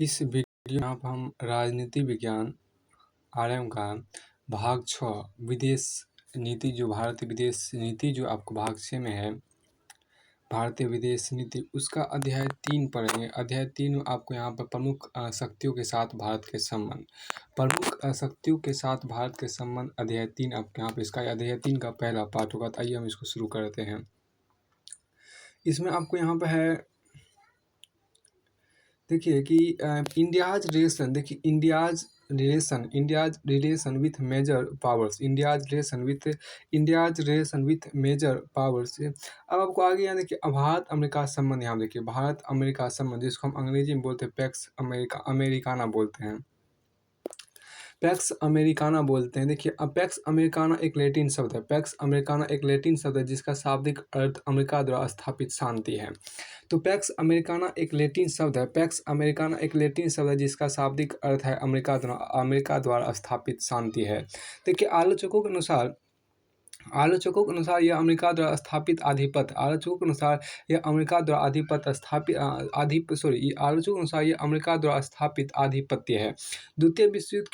इस वीडियो में आप हम राजनीति विज्ञान आरएम का भाग 6 विदेश नीति जो भारतीय विदेश नीति जो आपको भाग 6 में है भारतीय विदेश नीति उसका अध्याय 3 पढ़ेंगे। अध्याय 3 में आपको यहाँ पर प्रमुख शक्तियों के साथ भारत के संबंध शक्तियों के साथ भारत के संबंध अध्याय 3 आपके यहाँ पर इसका अध्याय 3 का पहला पार्ट होगा। तो आइए हम इसको शुरू करते हैं। इसमें आपको यहाँ पर है देखिए कि India's relation with major powers major powers. अब आपको आगे यहाँ देखिए भारत अमेरिका संबंध, यहाँ देखिए भारत अमेरिका संबंध जिसको हम अंग्रेजी में बोलते हैं पैक्स अमेरिकाना बोलते हैं। पैक्स अमेरिकाना बोलते हैं। देखिए अब पैक्स अमेरिकाना एक लैटिन शब्द है। पैक्स अमेरिकाना एक लैटिन शब्द है जिसका शाब्दिक अर्थ अमेरिका द्वारा स्थापित शांति है। तो पैक्स अमेरिकाना एक लैटिन शब्द है। पैक्स अमेरिकाना एक लैटिन शब्द है जिसका शाब्दिक अर्थ है अमेरिका द्वारा स्थापित शांति है। देखिए आलोचकों के अनुसार यह अमेरिका द्वारा स्थापित आधिपत्य है। द्वितीय विश्व युद्ध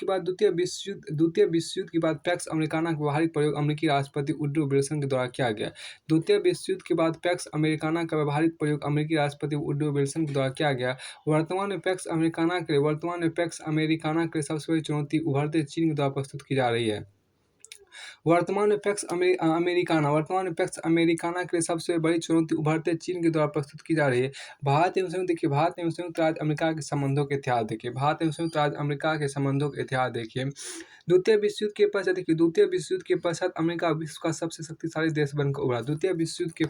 के बाद पैक्स अमेरिकाना का व्यावहारिक प्रयोग अमेरिकी राष्ट्रपति वुडरो विल्सन के द्वारा किया गया। द्वितीय विश्व युद्ध के बाद पैक्स अमेरिकाना का व्यावहारिक प्रयोग अमेरिकी राष्ट्रपति वुडरो विल्सन के द्वारा किया गया। वर्तमान में पैक्स अमेरिकाना के लिए सबसे बड़ी चुनौती उभरते चीन के द्वारा प्रस्तुत की जा रही है। वर्तमान में पैक्स अमेरिकाना के लिए सबसे बड़ी चुनौती उभरते चीन के द्वारा प्रस्तुत की जा रही है। भारत एवं संयुक्त राज्य अमेरिका के संबंधों के इतिहास देखिए। द्वितीय विश्व युद्ध के पश्चात अमेरिका विश्व का सबसे शक्तिशाली देश बनकर उभरा। द्वितीय विश्व युद्ध के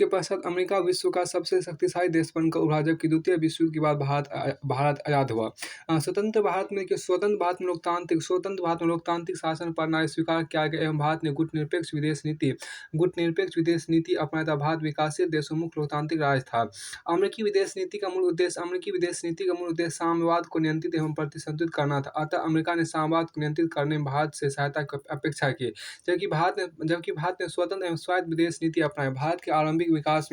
पश्चात अमेरिका विश्व का सबसे शक्तिशाली देश बनकर उभरा, जबकि द्वितीय विश्व युद्ध के बाद भारत आज़ाद हुआ। स्वतंत्र भारत में लोकतांत्रिक शासन प्रणाली स्वीकार किया गया एवं भारत ने गुटनिरपेक्ष विदेश नीति अपनाया था। भारत विकासशील देशों मुख्य लोकतांत्रिक राज्य था। अमेरिकी विदेश नीति का मूल उद्देश्य साम्यवाद को नियंत्रित एवं प्रतिशोधित करना था। अतः अमेरिका ने साम्यवाद को नियंत्रित करने में भारत से सहायता की अपेक्षा की, जबकि भारत ने स्वतंत्र एवं स्वायत्त विदेश नीति अपनाई। भारत के आरंभिक विकास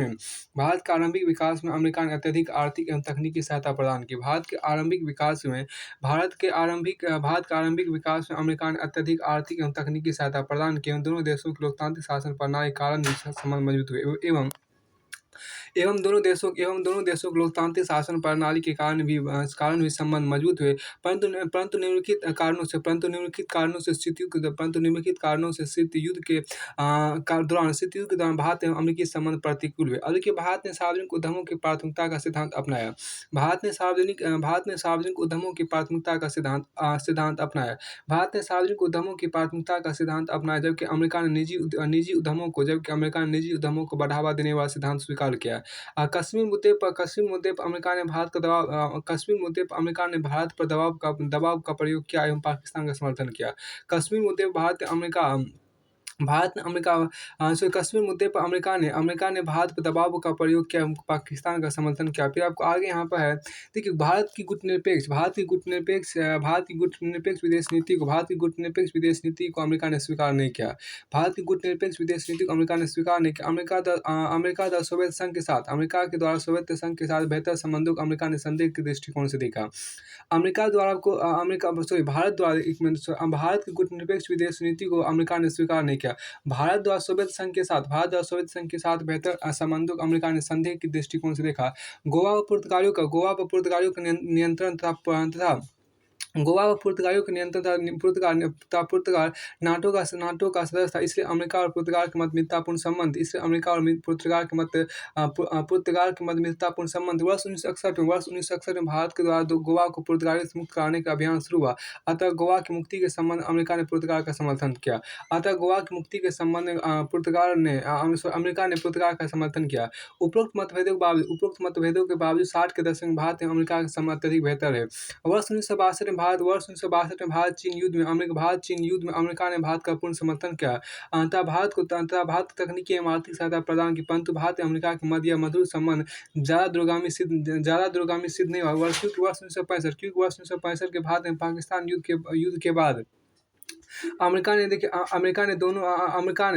में अमेरिका ने अत्यधिक आर्थिक एवं तकनीकी सहायता प्रदान की। भारत के आरंभिक विकास में अमेरिका ने अत्यधिक आर्थिक एवं तकनीकी सहायता प्रदान की एवं दोनों देशों की लोकतांत्रिक शासन प्रणाली के कारण संबंध मजबूत हुए एवं दोनों देशों की लोकतांत्रिक शासन प्रणाली के कारण भी संबंध मजबूत हुए। परंतु निम्नलिखित कारणों से शीत युद्ध के दौरान भारत एवं अमेरिकी संबंध प्रतिकूल हुए। अब भारत ने सार्वजनिक उद्यमों की प्राथमिकता का सिद्धांत अपनाया। भारत ने सार्वजनिक उद्यमों की प्राथमिकता का सिद्धांत अपनाया, जबकि अमेरिका ने निजी उद्यमों को बढ़ावा देने वाला सिद्धांत स्वीकार किया। कश्मीर मुद्दे पर अमेरिका ने भारत पर दबाव का प्रयोग किया एवं पाकिस्तान का समर्थन किया। कश्मीर मुद्दे पर अमेरिका ने भारत पर दबाव का प्रयोग किया एवं पाकिस्तान का समर्थन किया। फिर आपको आगे यहाँ पर है देखिए भारत की गुटनिरपेक्ष विदेश नीति को अमेरिका ने स्वीकार नहीं किया। अमेरिका द्वारा सोवियत संघ के साथ बेहतर संबंधों को अमेरिका ने संदेह के दृष्टिकोण से देखा। भारत की गुटनिरपेक्ष विदेश नीति को अमेरिका ने स्वीकार नहीं किया। भारत द्वारा सोवियत संघ के साथ बेहतर संबंधों को अमेरिका ने संदेह के दृष्टिकोण से देखा। गोवा पर पुर्तगालियों का नियंत्रण था। पुर्तगाल नाटो का सदस्य था, इसलिए अमेरिका और पुर्तगाल के मध्य मित्रतापूर्ण संबंध। वर्ष 1961 में भारत के द्वारा गोवा को पुर्तगालियों से मुक्त कराने का अभियान शुरू हुआ। अतः गोवा की मुक्ति के संबंध अमेरिका ने पुर्तगाल का समर्थन किया। अमेरिका ने पुर्तगाल का समर्थन किया। उपरोक्त मतभेदों के बावजूद 60 के दशक में भारत एवं अमेरिका का संबंध अत्यधिक बेहतर है। वर्ष 1962 में भारत चीन युद्ध में अमेरिका ने भारत का पूर्ण समर्थन किया तथा भारत को तकनीकी एवं आर्थिक सहायता प्रदान की, परंतु भारत एवं अमेरिका के मध्य मधुर संबंध ज्यादा दूरगामी सिद्ध नहीं हुआ। वर्ष 1965 के भारत एवं पाकिस्तान युद्ध के बाद अमेरिका ने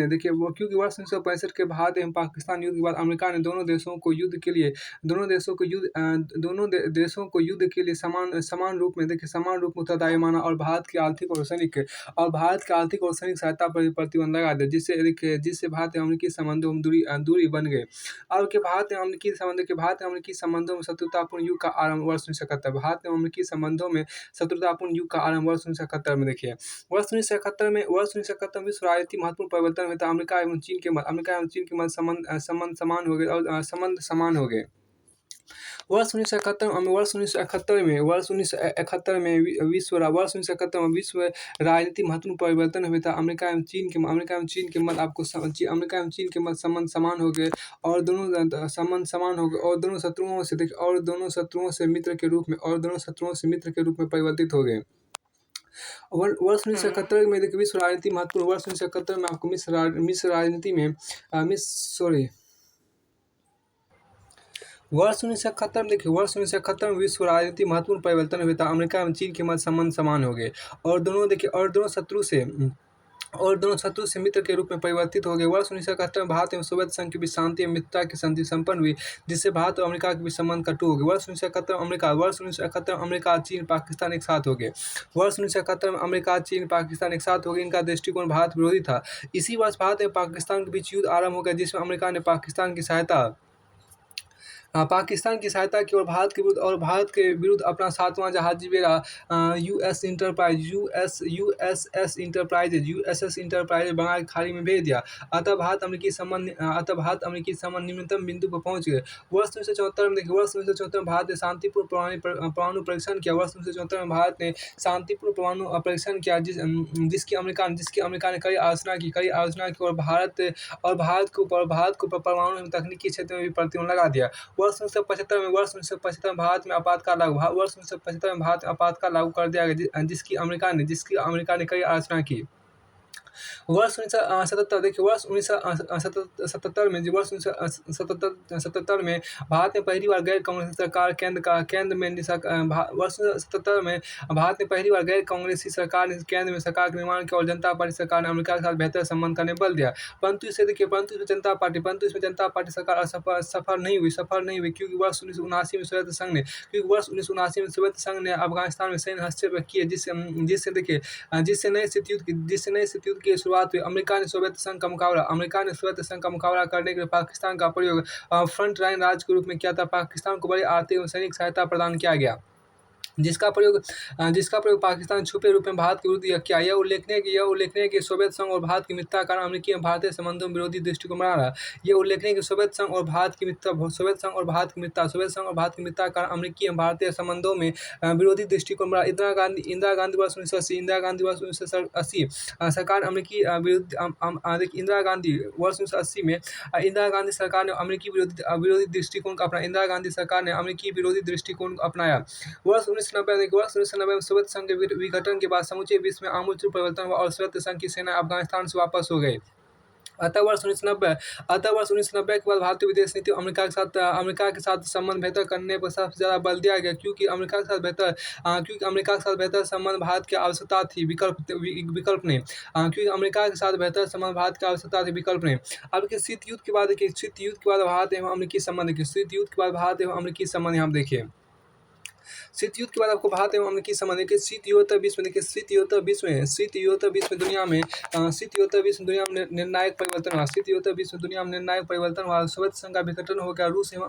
देखिए वो, क्योंकि वर्ष 1965 के भारत एवं पाकिस्तान युद्ध के बाद अमेरिका ने दोनों देशों को युद्ध के लिए समान रूप में उत्तरदायी माना, और भारत के आर्थिक और सैनिक सहायता पर प्रतिबंध लगा दिया, जिससे भारत एवं अमेरिकी संबंधों में दूरी बन गई। अब के भारत एवं अमेरिकी संबंधों में शत्रुतापूर्ण युग का आरंभ वर्ष 1971। भारत एवं अमेरिकी संबंधों में शत्रुतापूर्ण युग का आरंभ वर्ष 1971 में देखिए। वर्ष 1971 में विश्व राजनीति महत्वपूर्ण परिवर्तन हुए, तो अमेरिका एवं चीन के मध्य संबंध समान हो गए और संबंध समान हो गए। वर्ष 1971 में विश्व राजनीति महत्वपूर्ण परिवर्तन हुए था। अमेरिका एवं चीन के मध्य संबंध समान हो गए और दोनों शत्रुओं से मित्र के रूप में परिवर्तित हो गए। वर्ष 1971 में देखिए विश्व राजनीति महत्वपूर्ण। वर्ष 1971 में आपको वर्ष 1971 में विश्व राजनीति महत्वपूर्ण परिवर्तन हुए था। अमेरिका एवं चीन के मध्य संबंध समान हो गए और दोनों शत्रु से मित्र के रूप में परिवर्तित हो गए। वर्ष 1971 में भारत एवं सोवियत संघ के बीच शांति एवं मित्रता की संधि संपन्न हुई, जिससे भारत और अमेरिका के बीच संबंध कटु हो गए। वर्ष 1971 में अमेरिका, चीन, पाकिस्तान एक साथ हो गए। वर्ष 1971 में अमेरिका, चीन, पाकिस्तान एक साथ हो गए। इनका दृष्टिकोण भारत विरोधी था। इसी वर्ष भारत एवं पाकिस्तान के बीच युद्ध आरंभ हो गया, जिसमें अमेरिका ने पाकिस्तान की सहायता की और भारत के विरुद्ध अपना 7वां जहाजी बेड़ा USS इंटरप्राइजेज बंगाल की खाड़ी में भेज दिया। अतः भारत अमेरिकी संबंध निम्नतम बिंदु पर पहुंच गए। वर्ष 1974 में भारत ने शांतिपूर्ण परमाणु परीक्षण किया। वर्ष 1974 में भारत ने शांतिपूर्ण परमाणु परीक्षण किया, जिसकी अमेरिका ने कड़ी आलोचना की और भारत को परमाणु एवं तकनीकी क्षेत्र में भी प्रतिबंध लगा दिया। वर्ष 1975 में भारत में आपातकाल लागू कर दिया गया, जिसकी अमेरिका ने कई आलोचना की। वर्ष 1977 में भारत ने पहली बार गैर कांग्रेसी सरकार केंद्र में सरकार का निर्माण किया और जनता पार्टी सरकार ने अमेरिका के साथ बेहतर संबंध करने पर बल दिया। परंतु इसमें जनता पार्टी सरकार सफल नहीं हुई, क्योंकि वर्ष 1979 में सोवियत संघ ने अफगानिस्तान में सैन्य हस्तक्षेप किए, जिससे नए शीत युद्ध की शुरुआत हुई। अमेरिका ने सोवियत संघ का मुकाबला करने के लिए पाकिस्तान का प्रयोग फ्रंट लाइन राज्य के रूप में किया था। पाकिस्तान को बड़ी आर्थिक एवं सैनिक सहायता प्रदान किया गया, जिसका प्रयोग पाकिस्तान छुपे रूप में भारत के विरुद्ध किया। यह उल्लेखनीय है कि सोवियत संघ और भारत की मित्रता के कारण अमेरिकी एवं भारतीय संबंधों में विरोधी दृष्टिकोण बना रहा। यह उल्लेखनीय है कि सोवियत संघ और भारत की मित्रता के कारण अमेरिकी एवं भारतीय संबंधों में विरोधी दृष्टिकोण बना। इंदिरा गांधी वर्ष 1980 सरकार अमेरिकी विरुद्ध इंदिरा गांधी वर्ष 1980 में इंदिरा गांधी सरकार ने अमेरिकी विरोधी दृष्टिकोण को अपनाया। वर्ष 1990 में सोवियत संघ के विघटन के बाद समूचे विश्व में आमूल परिवर्तन हुआ और सोवियत संघ की सेना अफगानिस्तान से वापस हो गई। अतः वर्ष 1990 के बाद भारतीय विदेश नीति अमेरिका के साथ संबंध बेहतर करने पर सबसे ज़्यादा बल दिया गया, क्योंकि अमेरिका के साथ बेहतर संबंध भारत की आवश्यकता थी, विकल्प नहीं। अब के शीत युद्ध के बाद भारत एवं अमेरिकी संबंध यहाँ देखिए। शीत युद्ध के बाद आपको भारत एवं अमेरिकी संबंध देखिए। शीत युद्ध विश्व में दुनिया में निर्णायक परिवर्तन हुआ। सोवियत संघ का विघटन हो गया। रूस एवं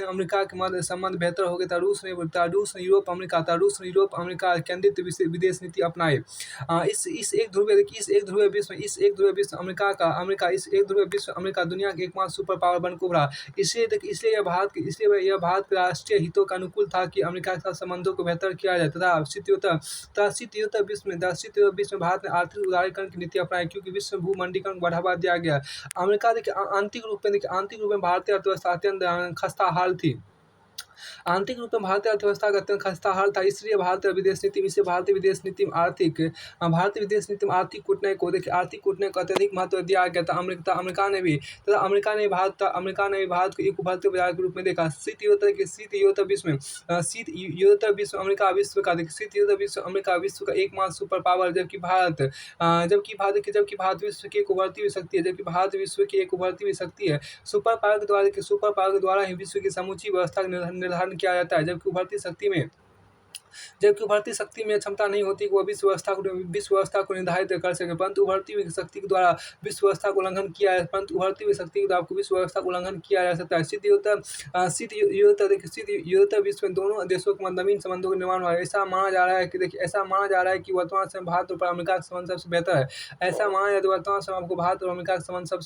अमेरिका के मध्य संबंध बेहतर हो गया था। रूस ने यूरोप अमेरिका केंद्रित विदेश नीति अपनाई। इस एक ध्रुवीय विश्व अमेरिका दुनिया के एकमात्र सुपर पावर बनकर उभरा। इसलिए यह भारत के राष्ट्रीय हितों के अनुकूल था कि अमेरिका के साथ संबंधों को बेहतर किया जाए। तथा शीत युद्ध विश्व में भारत ने आर्थिक उदारीकरण की नीति अपनाई, क्योंकि विश्व भूमंडलीकरण को बढ़ावा दिया गया। अमेरिका आंतरिक रूप में भारतीय अर्थव्यवस्था अत्यंत खस्ता हाल थी। आंतरिक रूप में भारतीय अर्थव्यवस्था का अत्यंत खस्ताहाल था, इसलिए भारतीय विदेश नीति इसे भारतीय विदेश नीति में भारतीय विदेश नीति में आर्थिक कूटनीति को देखिए आर्थिक कूटनीति को अत्यधिक महत्व दिया गया था। अमेरिका ने भी अमेरिका ने भी भारत को एक उभरते बाजार के रूप में देखा। शीत युद्धोत्तर विश्व में अमेरिका विश्व का एकमात्र सुपर पावर, जबकि भारत विश्व की एक उभरती हुई शक्ति है, सुपर पावर के द्वारा ही विश्व की समूची व्यवस्था का निर्धारण किया जाता है। जबकि उभरती शक्ति में क्षमता नहीं होती कि वह विश्व व्यवस्था को निर्धारित कर सके, परंतु उभरती हुई शक्ति के द्वारा विश्व व्यवस्था को उल्लंघन किया जा सकता है। शीत युद्धोत्तर विश्व में दोनों देशों के मध्य नवीन संबंधों का निर्माण हुआ है। ऐसा माना जा रहा है कि वर्तमान समय भारत और अमेरिका का संबंध सबसे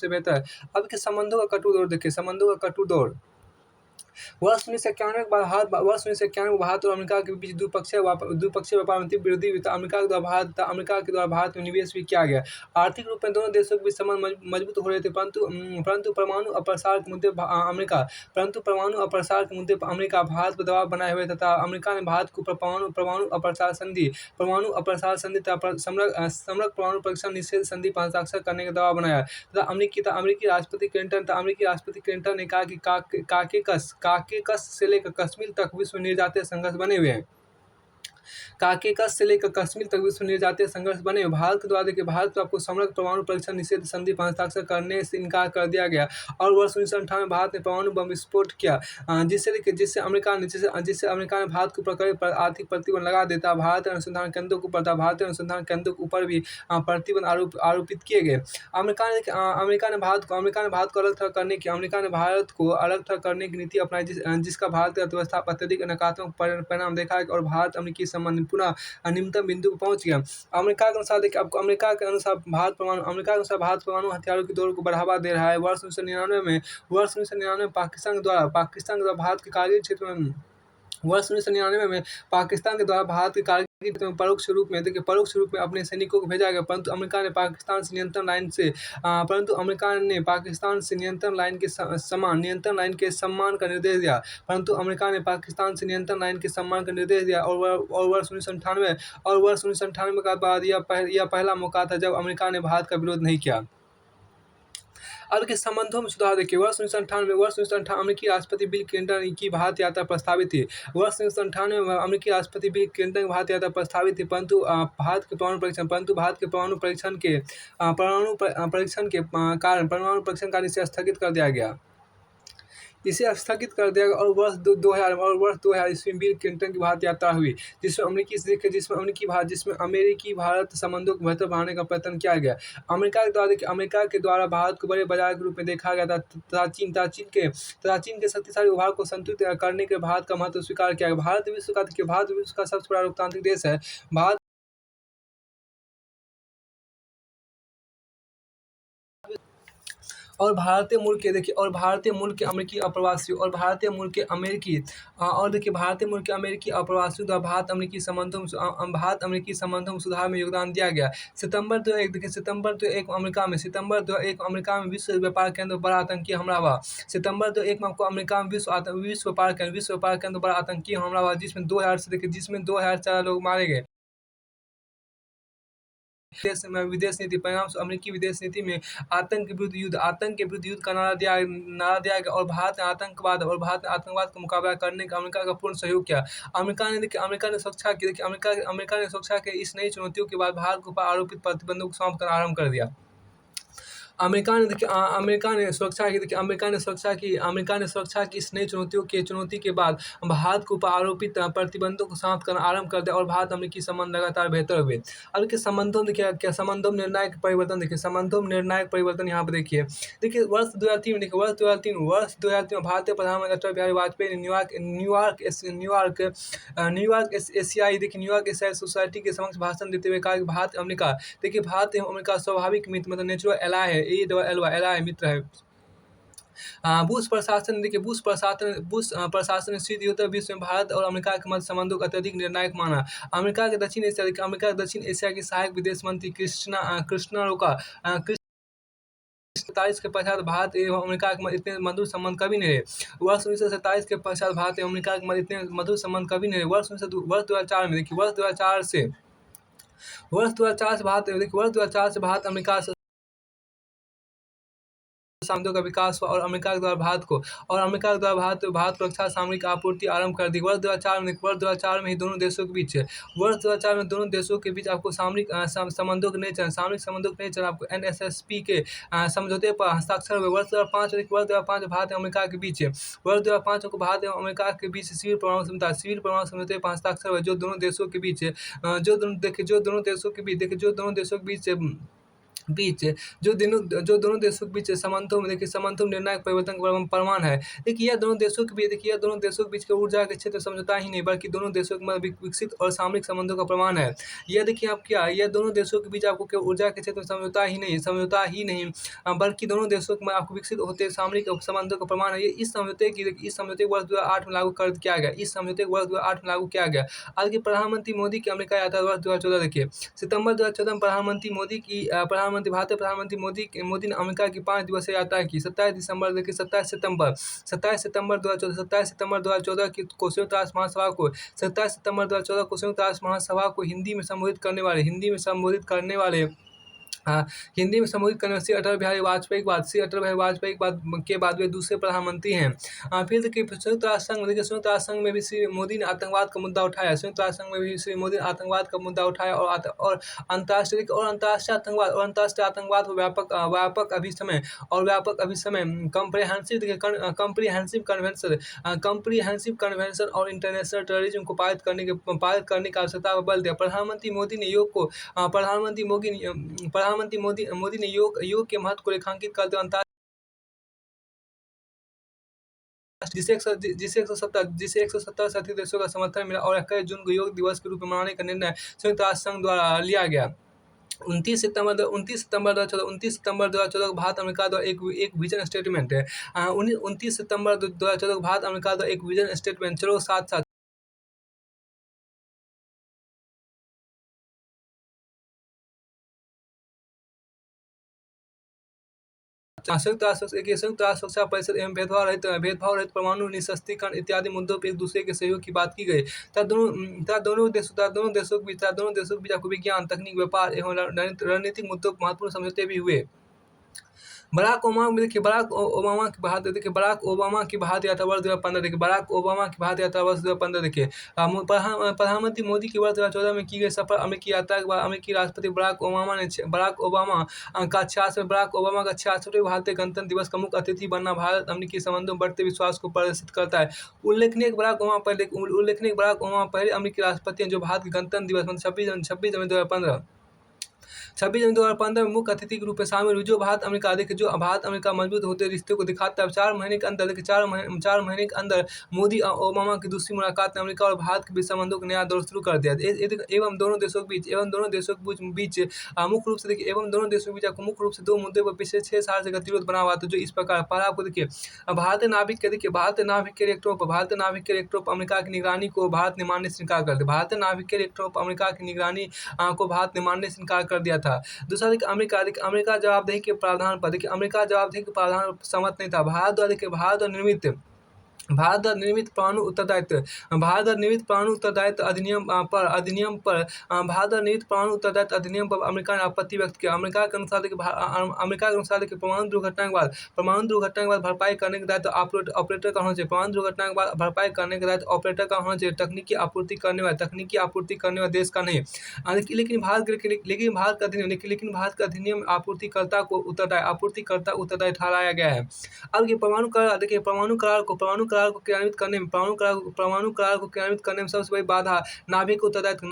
बेहतर है। अब के संबंधों का कटु दौर देखिए, वर्ष 1991 के बाद भारत और अमेरिका के बीच द्विपक्षीय व्यापार में तीव्र वृद्धि हुई। अमेरिका के द्वारा भारत में निवेश भी किया गया। आर्थिक रूप में दोनों देशों के बीच संबंध मजबूत हो रहे थे, परंतु परमाणु अप्रसार के मुद्दे पर अमेरिका भारत पर दबाव बनाए हुए तथा अमेरिका ने भारत को परमाणु अप्रसार संधि तथा समग्र परमाणु परीक्षण निषेध संधि पर हस्ताक्षर करने का दबाव बनाया तथा अमेरिकी राष्ट्रपति क्लिंटन ने कहा कि काकेकस से लेकर कश्मीर तक विश्व में निर्जातीय संघर्ष बने हुए हैं। भारत के द्वारा आपको समग्र परमाणु परीक्षण निषेध संधि पर हस्ताक्षर करने से इनकार कर दिया गया और वर्ष 1998 में भारत ने परमाणु बम विस्फोट किया, जिससे अमेरिका ने भारत के ऊपर आर्थिक प्रतिबंध लगा देता। भारतीय अनुसंधान केंद्रों के ऊपर भी प्रतिबंध आरोपित किए गए। अमेरिका ने भारत को अलग थलग करने की नीति अपनाई, जिसका भारतीय अर्थव्यवस्था पर अत्यधिक नकारात्मक परिणाम देखा और भारत अमेरिकी संबंध पुनः निम्नतम बिंदु पर पहुंच गया। अमेरिका के अनुसार भारत परमाणु हथियारों के दौर को बढ़ावा दे रहा है। वर्ष 1999 में पाकिस्तान के द्वारा भारत के कारगिल क्षेत्र में परोक्ष रूप में अपने सैनिकों को भेजा गया, परंतु अमेरिका ने पाकिस्तान से नियंत्रण लाइन के सम्मान का निर्देश दिया और वर्ष 1998 के बाद यह पहला मौका था जब अमेरिका ने भारत का विरोध नहीं किया। अब के संबंधों में सुधार देखिए, वर्ष 1998 अमेरिकी राष्ट्रपति बिल क्लिंटन की भारत यात्रा प्रस्तावित थी। अमेरिकी राष्ट्रपति बिल क्लिंटन की भारत यात्रा प्रस्तावित थी, परंतु भारत के परमाणु परीक्षण के कारण परमाणु परीक्षण कार्य से स्थगित कर दिया गया। और वर्ष 2000 ईस्वी में बिल क्लिंटन की भारत यात्रा हुई, जिसमें अमेरिकी भारत संबंधों को बेहतर बनाने का प्रयत्न किया गया। अमेरिका के द्वारा भारत को बड़े बाजार के रूप में देखा गया था तथा चीन के शक्तिशाली उभार को संतुलित करने के भारत का महत्व स्वीकार किया गया। भारत विश्व का सबसे बड़ा लोकतांत्रिक देश है। भारतीय मूल के अमेरिकी अप्रवासियों द्वारा भारत अमेरिकी संबंधों में सुधार में योगदान दिया गया। सितंबर 2001 अमेरिका में विश्व व्यापार केंद्र पर बड़ा आतंकी हमला हुआ। विश्व व्यापार केंद्र पर बड़ा आतंकी हमला हुआ, जिसमें 2004 लोग मारे गए। विदेश नीति परिणाम अमेरिकी विदेश नीति में आतंक के विरुद्ध युद्ध का नारा दिया गया और भारत ने आतंकवाद का मुकाबला करने का अमेरिका का पूर्ण सहयोग किया। अमेरिका ने सुरक्षा के इस नई चुनौतियों के बाद भारत के ऊपर आरोपित प्रतिबंधों को समाप्त करना आरंभ कर दिया। अमेरिका ने सुरक्षा की इस नई चुनौती के बाद भारत के ऊपर आरोपित प्रतिबंधों को समाप्त करना आरंभ कर दिया और भारत अमेरिकी संबंध लगातार बेहतर हुए। अब के संबंधों में संबंधों में निर्णायक परिवर्तन यहाँ पर देखिए वर्ष 2003 में भारतीय प्रधानमंत्री अटल बिहारी वाजपेयी ने न्यूयॉर्क एशियाई सोसाइटी के समक्ष भाषण देते हुए कहा कि भारत एवं अमेरिका स्वाभाविक मित्र मतलब नेचुरल एलाय है, एलाय मित्र है। बुश प्रशासन ने शीत युद्धोत्तर विश्व में भारत और अमेरिका के मध्य संबंधों को अत्यधिक निर्णायक माना। अमेरिका के दक्षिण एशिया की सहायक विदेश मंत्री कृष्णा 1947 के पश्चात भारत एवं अमेरिका के मध्य इतने मधुर संबंध कभी नहीं रहे। वर्ष 1947 के पश्चात भारत एवं अमेरिका के मध्य इतने मधुर संबंध कभी नहीं रहे। वर्ष 2004 में देखिए, वर्ष 2004 से भारत अमेरिका से संबंधों का विकास हुआ और अमेरिका के द्वारा भारत को रक्षा सामरिक आपूर्ति आरंभ कर दी। वर्ष 2004 में ही दोनों देशों के बीच आपको संबंधों के नए चरण सामरिक संबंधों के नए चरण आपको NSSP के समझौते पर हस्ताक्षर हुए। वर्ष 2005 भारत एवं अमेरिका के बीच को भारत एवं अमेरिका के बीच सिविल परमाणु समझौते पर हस्ताक्षर हुए, जो दोनों देशों के बीच जो दोनों देशों के बीच संबंधों में निर्णायक परिवर्तन का प्रमाण है। देखिए, यह दोनों देशों के बीच के ऊर्जा के क्षेत्र समझौता ही नहीं, बल्कि दोनों देशों के मध्य विकसित और सामरिक संबंधों का प्रमाण है। यह देखिए आप क्या, यह दोनों देशों के बीच आपको केवल ऊर्जा के क्षेत्र में समझौता ही नहीं, बल्कि दोनों देशों के आपको विकसित होते सामरिक संबंधों का प्रमाण है। ये इस समझौते को वर्ष 2008 में लागू कर किया गया। आज के प्रधानमंत्री मोदी की अमेरिका यात्रा वर्ष 2014 देखिए, सितंबर 2014 में प्रधानमंत्री मोदी ने अमेरिका की 5 दिवसीय यात्रा की। 27 सितंबर 2014 को संयुक्त राष्ट्र महासभा को हिंदी में संबोधित करने वाले श्री अटल बिहारी वाजपेयी के बाद वे दूसरे प्रधानमंत्री हैं। फिर देखिए, संयुक्त राष्ट्र संघ में भी श्री मोदी ने आतंकवाद का मुद्दा उठाया। और अंतर्राष्ट्रीय आतंकवाद को व्यापक अभिसमय कम्प्रिहेंसिव कन्वेंशन और इंटरनेशनल टेररिज्म को पारित करने की आवश्यकता पर बल दिया। प्रधानमंत्री मोदी ने योग के महत्व को रेखांकित करते हुए जिसे 170 से अधिक देशों का समर्थन मिला और 21 जून को योग दिवस के रूप में मनाने का निर्णय संयुक्त राष्ट्र संघ द्वारा लिया गया। 29 सितंबर 2014 को भारत अमेरिका द्वारा एक विजन स्टेटमेंट है। 29 सितंबर 2014 को भारत अमेरिका द्वारा एक विजन स्टेटमेंट, चलो साथ संयुक्त राष्ट्र सुरक्षा परिषद एवं भेदभाव रहित परमाणु निरस्त्रीकरण इत्यादि मुद्दों पर एक दूसरे के सहयोग की बात की गई। दोनों देशों के बीच आपको विज्ञान, तकनीक, व्यापार एवं रणनीतिक मुद्दों पर महत्वपूर्ण समझौते भी हुए। बराक ओबामा की भारत यात्रा वर्ष 2015 देखिए। प्रधानमंत्री मोदी की वर्ष 2014 में की गई सफल अमेरिकी यात्रा के बाद अमेरिकी राष्ट्रपति बराक ओबामा का 66वें भारतीय गणतंत्र दिवस का मुख्य अतिथि बनना भारत अमेरिकी संबंधों में बढ़ते विश्वास को प्रदर्शित करता है। उल्लेखनीय बराक ओबामा पहले अमेरिकी राष्ट्रपति हैं जो भारत के गणतंत्र दिवस 26 जनवरी 2015 में मुख्य अतिथि के रूप में शामिल हुई, जो भारत अमेरिका मजबूत होते रिश्ते को दिखाता है। 4 महीने के अंदर मोदी और ओबामा की दूसरी मुलाकात ने अमेरिका और भारत के बीच संबंधों का नया दौर शुरू कर दिया। एवं दोनों देशों के बीच मुख्य रूप से 2 मुद्दों पर पिछले 6 साल से गतिरोध बना हुआ था, जो इस प्रकार। पहला आपको देखिए, भारतीय नाविक के रिएक्टरों पर अमेरिका की निगरानी को भारत ने मानने से इनकार कर दिया। भारतीय नाविक के रिएक्टरों पर अमेरिका की निगरानी को भारत ने मानने से इनकार कर दिया था। दूसरा देखिए, अमेरिका जवाबदेही के प्रावधान पर सहमत नहीं था। भारत द्वारा निर्मित परमाणु उत्तरदायित्व अधिनियम पर अमेरिका ने आपत्ति व्यक्त किया। अमेरिका के अनुसार देखिए, परमाणु दुर्घटना के बाद भरपाई करने का दायित्व ऑपरेटर का होना चाहिए। तकनीकी आपूर्ति करने वाले देश का नहीं। लेकिन भारत का अधिनियम आपूर्तिकर्ता उत्तरदायी ठहराया गया है। अब ये परमाणु करार को क्रियान्वित करने में सबसे बड़ी बाधा नाभिकीय उत्तरदायित्व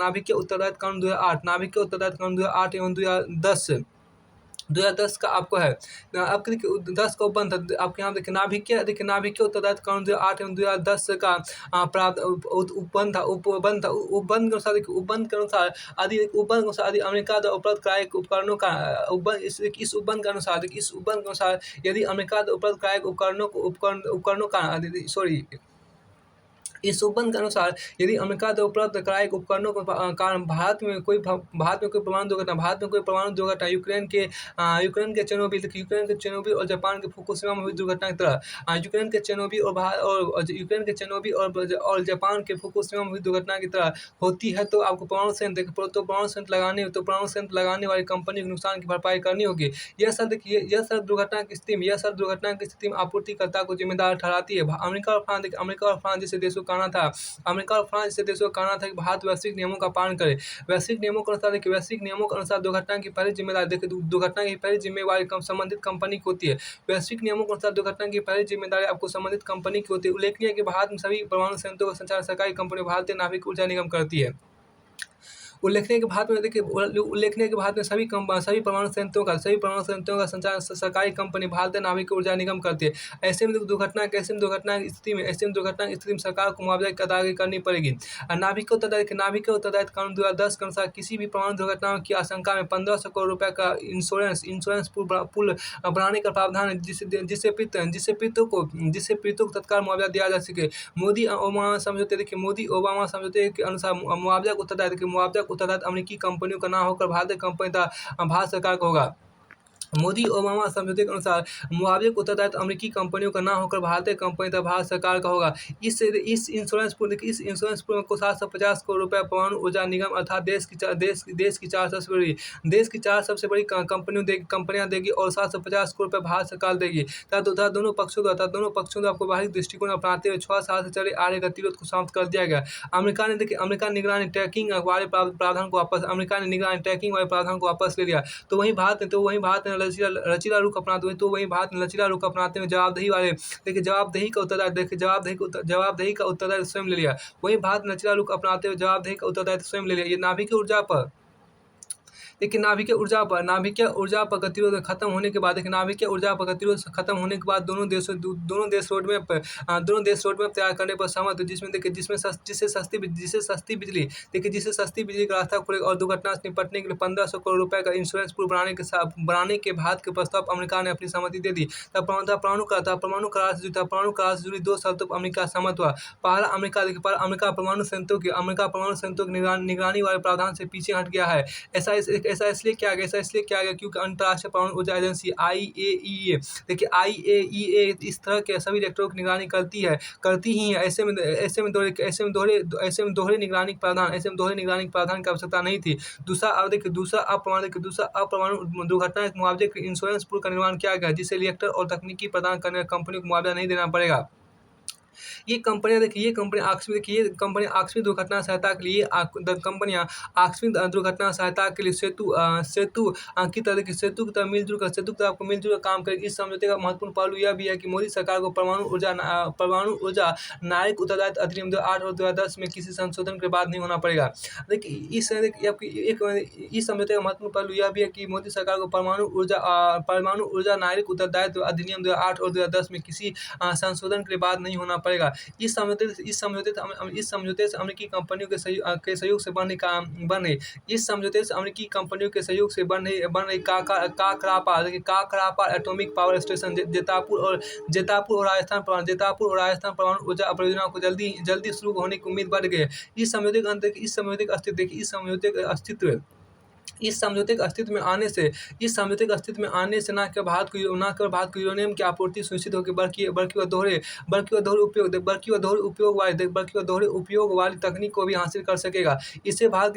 कानून 2008 एवं 2010 का आपको है। आपके देखिए 10 का उपबंध आपके यहाँ देखिए, नाभिकीय उत्तरदायित्व कानून 2008 एवं 2010 का उपबंध के अनुसार यदि अमेरिका द्वारा उपलब्ध कराए उपकरणों का इस उपबंध के अनुसार यदि अमेरिका द्वारा उपलब्ध कराए उपकरणों का इस ओपन के अनुसार यदि अमेरिका द्वारा उपलब्ध कराए गए उपकरणों के कारण भारत में कोई परमाणु दुर्घटना यूक्रेन के चेर्नोबिल और जापान के फुकुशिमा में हुई दुर्घटना की तरह यूक्रेन के चेर्नोबिल और जापान के फुकुशिमा में हुई दुर्घटना की तरह होती है, तो आपको परमाणु संयंत्र लगाने वाली कंपनी को नुकसान की भरपाई करनी होगी। यह शर्त दुर्घटना की स्थिति में आपूर्तिकर्ता को जिम्मेदार ठहराती है। अमेरिका और फ्रांस जैसे देशों का कहना था कि भारत वैश्विक नियमों का पालन करे। वैश्विक नियमों के अनुसार दुर्घटना की पहली जिम्मेवारी संबंधित कंपनी की होती है। वैश्विक नियमों के अनुसार दुर्घटना की पहली जिम्मेदारी आपको संबंधित कंपनी की होती है। उल्लेखनीय है कि भारत में सभी परमाणु संयंत्रों का संचालन सरकारी कंपनी भारतीय नाभिक ऊर्जा निगम करती है। उल्लेखनीय है कि भारत में सभी परमाणु संयंत्रों का संचालन सरकारी कंपनी भारतीय नाभिक ऊर्जा निगम करती है। ऐसे में दुर्घटना की स्थिति में सरकार को मुआवजा की अदायगी करनी पड़ेगी। नाभिक के उत्तरदायित्व कानून 2010 के अनुसार किसी भी परमाणु दुर्घटना की आशंका में 1500 करोड़ रुपए का इंश्योरेंस पुल बनाने का प्रावधान है, जिससे पीड़ितों को तत्काल मुआवजा दिया जा सके। मोदी ओबामा समझौते के अनुसार मुआवजा का उत्तरदायित्व अमेरिकी कंपनियों का ना होकर भारतीय कंपनी तथा भारत सरकार का होगा। मोदी ओबामा समझौते के अनुसार मुआवजे का उत्तरदायित्व अमेरिकी कंपनियों का ना होकर भारतीय कंपनी तथा भारत सरकार का होगा। इस इंश्योरेंस पुल को 750 करोड़ रुपए परमाणु ऊर्जा निगम अर्थात देश की चार सबसे बड़ी कंपनियां देगी और 750 करोड़ रुपए भारत सरकार देगी तथा दोनों पक्षों द्वारा आपको बाहरी दृष्टिकोण अपनाते हुए 6 साल से चले आ रहे गतिरोध को समाप्त कर दिया गया। अमेरिका ने निगरानी ट्रैकिंग वाले प्रावधान को वापस ले लिया। तो वहीं भारत ने लचीला रुख अपनाते हुए जवाबदेही का उत्तरदायित्व स्वयं ले लिया। ये नाभिकीय ऊर्जा पर गतिरोध खत्म होने के बाद दोनों देश रोड मैप तैयार करने पर सहमत हुए, जिससे सस्ती बिजली का रास्ता खुलेगा और दुर्घटना से निपटने के लिए 1500 करोड़ रुपए का इंश्योरेंस पुल बनाने के भारत के प्रस्ताव पर अमेरिका ने अपनी सहमति दे दी। परमाणु करार से जुड़ी 2 शर्तों पर अमेरिका सहमत हुआ। पहला, अमेरिका परमाणु संयंत्रों की निगरानी वाले प्रावधान से पीछे हट गया है। ऐसा इसलिए किया गया क्योंकि अंतर्राष्ट्रीय परमाणु ऊर्जा एजेंसी IAEA इस तरह के सभी रिएक्टरों की निगरानी करती ही है। ऐसे में दोहरे निगरानी प्रावधान की आवश्यकता नहीं थी। दूसरा अपरमाणु दुर्घटना के मुआवजे के इंश्योरेंस पूल का निर्माण किया गया, जिससे रिएक्टर और तकनीकी प्रदान करने वाली कंपनी को मुआवजा नहीं देना पड़ेगा। ये कंपनियां आकस्मिक दुर्घटना सहायता के लिए सेतु की तरह मिलजुल कर काम करेगी। इस समझौते का महत्वपूर्ण पहलू यह भी है कि मोदी सरकार को परमाणु ऊर्जा नागरिक उत्तरदायित्व अधिनियम 2008 और 2010 में किसी संशोधन के बाद नहीं होना पड़ेगा। देखिए इस समझौते का महत्वपूर्ण पहलू यह भी है कि मोदी सरकार को परमाणु ऊर्जा नागरिक उत्तरदायित्व अधिनियम 2008 और 2010 में किसी संशोधन के बाद नहीं होना पड़ेगा। इस समझौते से अमेरिकी कंपनियों के सहयोग से बन रही Kakrapar atomic power station Jaitapur और राजस्थान परमाणु ऊर्जा परियोजना को जल्दी शुरू होने की उम्मीद बढ़ गई है। इस समझौते के अस्तित्व में आने से न केवल भारत को यूरेनियम की आपूर्ति सुनिश्चित होगी, बल्कि वह दोहरे उपयोग वाली तकनीक को भी हासिल कर सकेगा। इससे भारत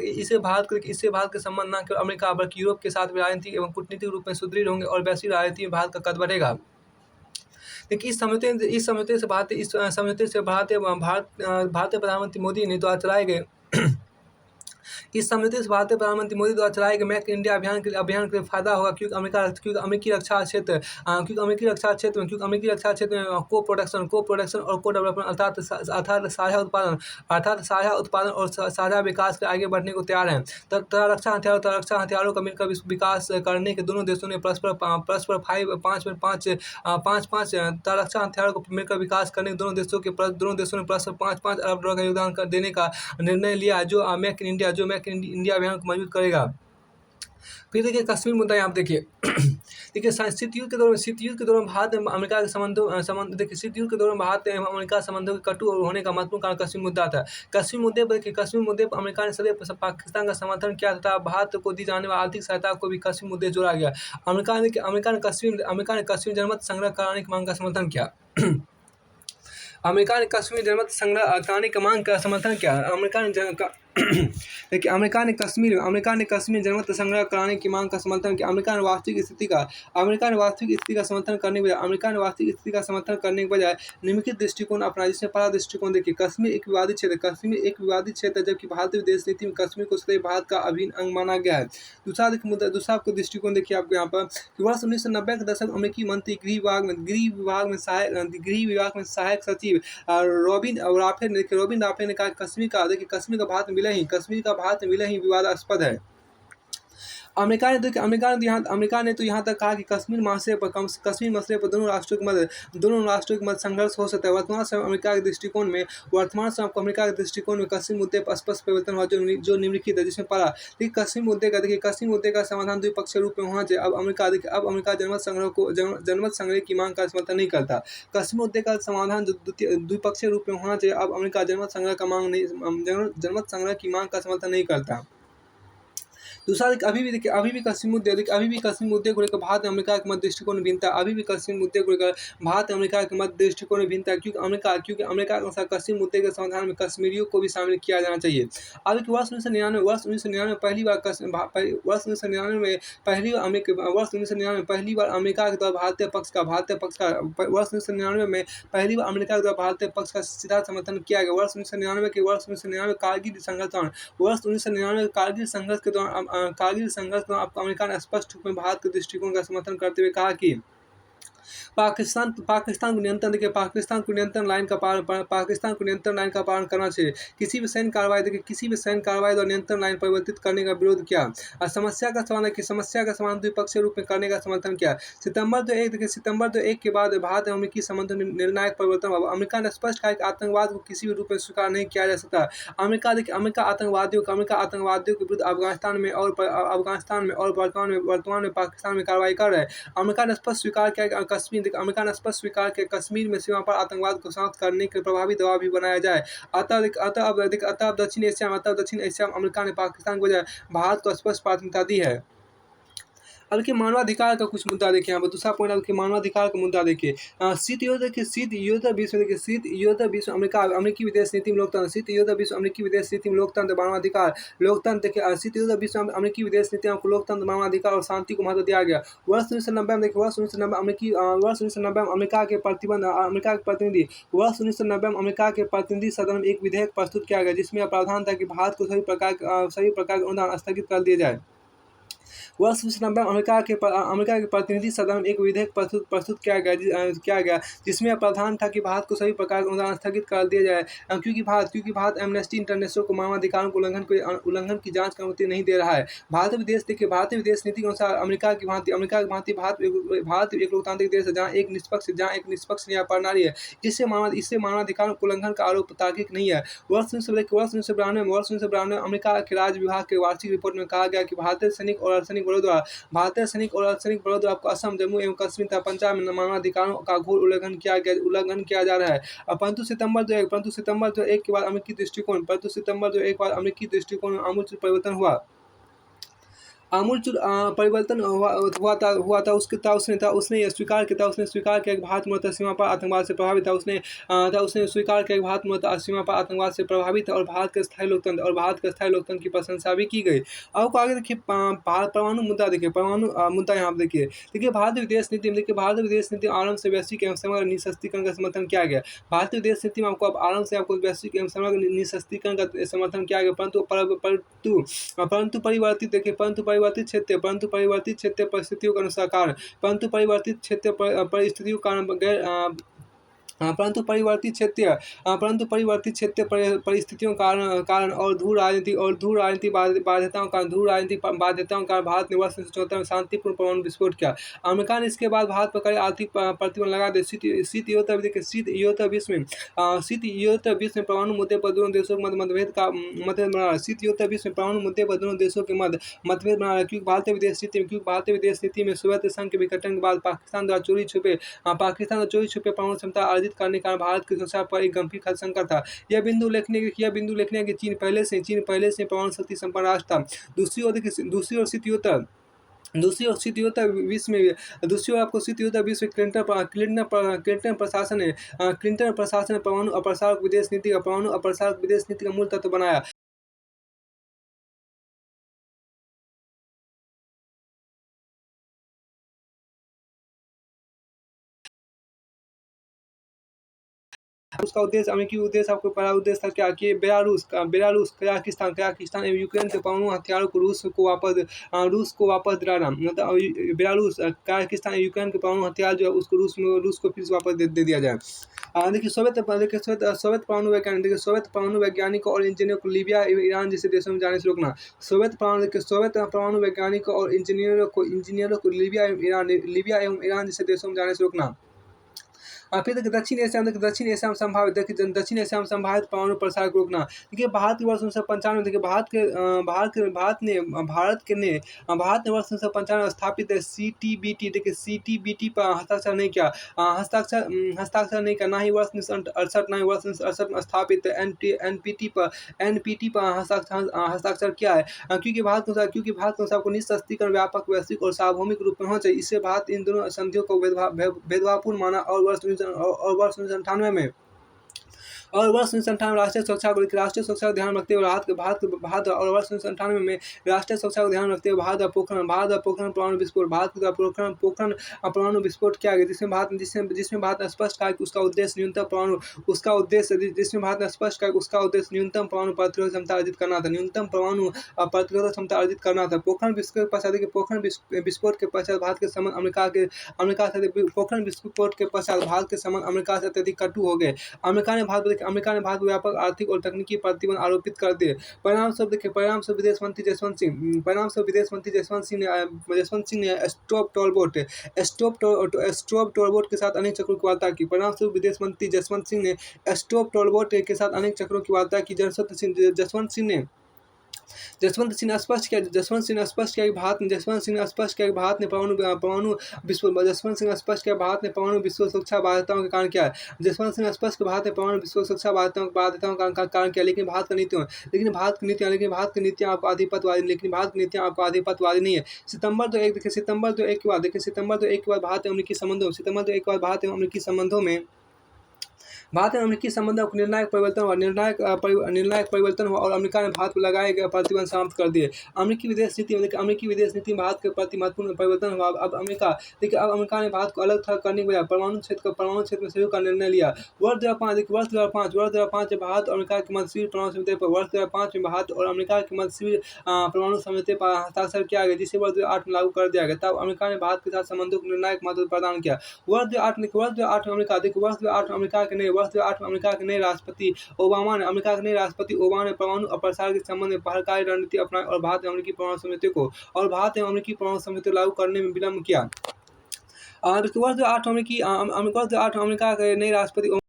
के संबंध न केवल अमेरिका बल्कि यूरोप के साथ भी राजनीतिक एवं कूटनीतिक रूप में सुदृढ़ होंगे और वैश्विक राजनीति में भारत का कद बढ़ेगा। देखिए इस समझौते से भारतीय प्रधानमंत्री मोदी ने द्वारा चलाए गए मेक इन इंडिया अभियान के लिए फायदा होगा, क्योंकि अमेरिकी रक्षा क्षेत्र में को प्रोडक्शन और को डेवलपमेंट अर्थात साझा उत्पादन और साझा विकास के आगे बढ़ने को तैयार हैं तथा रक्षा हथियारों का मिलकर विकास करने के दोनों देशों ने परस्पर 5.5 अरब डॉलर का योगदान देने का निर्णय लिया, जो मेक इन इंडिया अभियान को मजबूत करेगा। फिर देखिए कश्मीर मुद्दा यहाँ पे देखिए देखिए शीत युद्ध के दौरान भारत एवं अमेरिका के संबंध देखिए शीत युद्ध के दौरान भारत एवं अमेरिका संबंधों के कटु होने का महत्वपूर्ण कारण कश्मीर मुद्दा था। कश्मीर मुद्दे पर अमेरिका ने सदैव पाकिस्तान का समर्थन किया तथा भारत को दी जाने वाली आर्थिक सहायता को भी कश्मीर मुद्दे जोड़ा गया। अमेरिका ने कश्मीर जनमत संग्रह कराने की मांग का समर्थन किया। अमेरिका ने कश्मीर जनमत संग्रह कराने की मांग का समर्थन किया। देखिए अमेरिका ने कश्मीर जनमत संग्रह कराने की मांग का समर्थन किया। अमेरिका ने वास्तविक स्थिति का समर्थन करने के बजाय निम्नलिखित दृष्टिकोण अपनाया, जिसमें पहला दृष्टिकोण देखिए कश्मीर एक विवादित क्षेत्र है, जबकि भारतीय विदेश नीति में कश्मीर को सदैव भारत का अभिन्न अंग माना गया है। दूसरा आपको दृष्टिकोण देखिए आपको यहाँ पर कि वर्ष 1990 के दशक अमेरिकी मंत्री गृह विभाग में सहायक सचिव रॉबिन राफेल ने कहा कि कश्मीर का भारत में विलय ही विवादास्पद है। अमेरिका ने तो यहाँ तक कहा कि कश्मीर मसले पर दोनों राष्ट्रों के मध्य संघर्ष हो सकता है। वर्तमान समय अमेरिका के दृष्टिकोण में कश्मीर मुद्दे पर स्पष्ट परिवर्तन हुआ, जो निम्नलिखित है, जिसमें पहला कश्मीर मुद्दे का समाधान द्विपक्षीय रूप में होना चाहिए। अब अमेरिका जनमत संग्रह की मांग का समर्थन नहीं करता। कश्मीर मुद्दे का समाधान द्विपक्षीय रूप में होना चाहिए। अब अमेरिका जनमत संग्रह की मांग का समर्थन नहीं करता। दूसरा अभी भी कश्मीर मुद्दे को लेकर भारत और अमेरिका के मध्य दृष्टिकोण में भिन्नता है। क्योंकि अमेरिका के अनुसार कश्मीर मुद्दे के समाधान में कश्मीरियों को भी शामिल किया जाना चाहिए। अब कि वर्ष 1999 में पहली बार अमेरिका के द्वारा भारतीय पक्ष का सीधा समर्थन किया गया। वर्ष 1999 कारगिल संघर्ष के दौरान आपको अमेरिका ने स्पष्ट रूप में भारत के दृष्टिकोण का समर्थन करते हुए कहा कि पाकिस्तान को नियंत्रण लाइन का पालन करना चाहिए। किसी भी सैन्य कार्रवाई द्वारा नियंत्रण लाइन परिवर्तित करने का विरोध किया। समस्या का समाधान द्विपक्षीय रूप में करने का समर्थन किया। सितंबर 2001 के बाद भारत और अमेरिकी संबंधों में निर्णायक परिवर्तन हुआ। अमेरिका ने स्पष्ट कहा कि आतंकवाद को किसी भी रूप में स्वीकार नहीं किया जा सकता। अमेरिका आतंकवादियों के विरुद्ध अफगानिस्तान में और वर्तमान में पाकिस्तान में कार्रवाई कर रहा है। अमेरिका ने स्पष्ट स्वीकार किया कश्मीर में सीमा पर आतंकवाद को समाप्त करने के प्रभावी दबाव भी बनाया जाए। अतः अब दक्षिण एशिया में अमेरिका ने पाकिस्तान के बजाय भारत को स्पष्ट प्राथमिकता दी है। अब देखिए मानवाधिकार का कुछ मुद्दा देखिए यहाँ पर दूसरा पॉइंट देखिए मानवाधिकार का मुद्दा देखिए शीत युद्ध विश्व अमेरिकी विदेश नीति में लोकतंत्र मानवाधिकार देखिए शीत युद्ध विश्व अमेरिकी विदेश नीति में लोकतंत्र मानवाधिकार और शांति को महत्व दिया गया। वर्ष 1990 में अमेरिका के प्रतिनिधि सदन में एक विधेयक प्रस्तुत किया गया, जिसमें प्रावधान था कि भारत को सभी प्रकार के अनुदान स्थगित कर दिए जाए। वर्ष 1990 में अमेरिका के प्रतिनिधि सदन में एक विधेयक प्रस्तुत किया गया, जिसमें प्रावधान था कि भारत को सभी प्रकार के अनुदान स्थगित कर दिया जाए, क्योंकि भारत एमनेस्टी इंटरनेशनल को मानवाधिकारों के उल्लंघन की जांच की अनुमति नहीं दे रहा है। भारतीय विदेश नीति के अनुसार अमेरिका की भांति भारत एक लोकतांत्रिक देश है, जहाँ एक निष्पक्ष न्याय प्रणाली है। इससे मानवाधिकारों के उल्लंघन का आरोप तार्किक नहीं है। वर्ष 1992 में अमेरिका के राज्य विभाग के वार्षिक रिपोर्ट में कहा गया कि भारतीय सैनिक और अर्धसैनिक बलों द्वारा आपको असम, जम्मू एवं कश्मीर तथा पंजाब में मानवाधिकारों का घोर उल्लंघन किया जा रहा है। परंतु सितंबर 2001 के बाद अमेरिकी दृष्टिकोण में आमूल परिवर्तन हुआ। उसने स्वीकार किया कि भारत मूलतः सीमा पर आतंकवाद से प्रभावित था। उसने स्वीकार किया कि भारत मूलतः सीमा पर आतंकवाद से प्रभावित है और भारत के स्थायी लोकतंत्र की प्रशंसा भी की गई। अब आगे देखिए परमाणु मुद्दा यहाँ पर देखिए भारतीय विदेश नीति आरंभ से वैश्विक एवं समग्र निःशस्त्रीकरण का समर्थन किया गया। भारतीय विदेश नीति में आपको वैश्विक एवं समग्र निःशस्त्रीकरण का समर्थन किया गया, परंतु परिवर्तित क्षेत्रीय परिस्थितियों के कारण परंतु परिवर्तित क्षेत्रीय परिस्थितियों के कारण और धूल राजनीति बाध्यताओं के कारण भारत ने वर्ष 1974 में शांतिपूर्ण परमाणु विस्फोट किया। अमेरिका ने इसके बाद भारत पर कड़े आर्थिक प्रतिबंध लगा दिए। शीत युद्धोत्तर विश्व में परमाणु मुद्दे पर दोनों देशों के मध्य मतभेद बना रहा। शीत युद्धोत्तर विश्व में परमाणु मुद्दे पर दोनों देशों के मध्य मतभेद बना रहा है, क्योंकि भारतीय विदेश नीति में सोवियत संघ के विघटन के बाद पाकिस्तान द्वारा चोरी छुपे परमाणु क्षमता अर्जित करने के कारण भारत की सुरक्षा पर एक गंभीर संकट था। यह बिंदु उल्लेखनीय है कि चीन पहले से परमाणु शक्ति संपन्न राष्ट्र था। दूसरी ओर शीत युद्धोत्तर विश्व में क्लिंटन प्रशासन ने परमाणु अप्रसारक विदेश नीति का मूल तत्व बनाया। उसका उद्देश्य, अमेरिकी उद्देश्य, आपको पहला उद्देश्य था क्या कि बेलारूस, कजाकिस्तान एवं यूक्रेन के परमाणु हथियारों को रूस को वापस दिलाना। मतलब बेलारूस, कजाकिस्तान, यूक्रेन के परमाणु हथियार जो है उसको रूस को फिर से वापस दे दिया जाए। देखिए सोवियत परमाणु वैज्ञानिकों और इंजीनियरों को लीबिया एवं ईरान जैसे देशों में जाने से रोकना। सोवियत परमाणु वैज्ञानिकों और इंजीनियरों को लीबिया एवं ईरान जैसे देशों में जाने से रोकना। फिर देखिए दक्षिण एशिया में संभावित परमाणु प्रसार को रोकना। देखिए भारत के वर्ष 1995 देखिए भारत ने वर्ष 1995 में स्थापित CTBT पर हस्ताक्षर नहीं किया। ना ही वर्ष 1968 में स्थापित NPT पर हस्ताक्षर किया है, क्योंकि भारत के अनुसार को निःशस्त्रीकरण व्यापक, वैश्विक और सार्वभौमिक रूप में होना चाहिए। इससे भारत इन दोनों संधियों को भेदभावपूर्ण माना और वर्ष 1998 में राष्ट्रीय सुरक्षा को ध्यान रखते हुए भारत द्वारा पोखरण परमाणु विस्फोट किया गया, जिसमें भारत ने स्पष्ट कहा कि उसका उद्देश्य न्यूनतम परमाणु प्रतिरोध क्षमता अर्जित करना था। पोखरण विस्फोट के पश्चात भारत के संबंध अमेरिका से अत्यधिक कटु हो गए। अमेरिका ने भारत पर व्यापक आर्थिक और तकनीकी प्रतिबंध आरोपित कर दिए। परिणाम स्वरूप विदेश मंत्री जसवंत सिंह ने स्टॉप टॉलबोट के साथ अनेक चक्रों की वार्ता की। परिणाम स्वरूप विदेश मंत्री जसवंत सिंह ने स्टॉप टॉलबोट के साथ अनेक चक्रों की वार्ता की। जसवंत सिंह ने स्पष्ट किया कि भारत ने परमाणु विस्फोट सुरक्षा बाध्यताओं के कारण किया है। लेकिन भारत की नीतियां आपको आधिपत्यवादी नहीं है। सितंबर 2 के बाद भारत एवं अमेरिकी संबंधों में निर्णायक परिवर्तन हुआ और अमेरिका ने भारत पर लगाए गए प्रतिबंध समाप्त कर दिए। अमेरिकी विदेश नीति में भारत के प्रति महत्वपूर्ण परिवर्तन हुआ। अब अमेरिका ने भारत को अलग थलग करने के बजाय परमाणु क्षेत्र में सहयोग का निर्णय लिया। वर्ष 2005 में भारत और अमेरिका के मध्य सिविल परमाणु समझौते पर हस्ताक्षर किया गया, जिसे वर्ष 2008 में लागू कर दिया गया। तब अमेरिका ने भारत के साथ संबंधों को निर्णायक महत्व प्रदान किया। वर्ष 2008 में अमेरिका के नए राष्ट्रपति ओबामा ने परमाणु अप्रसार के संबंध में पहलकारी रणनीति अपनाई और भारत एवं अमेरिकी परमाणु समझौते लागू करने में विलंब किया। वर्ष 2008 में अमेरिका के नए राष्ट्रपति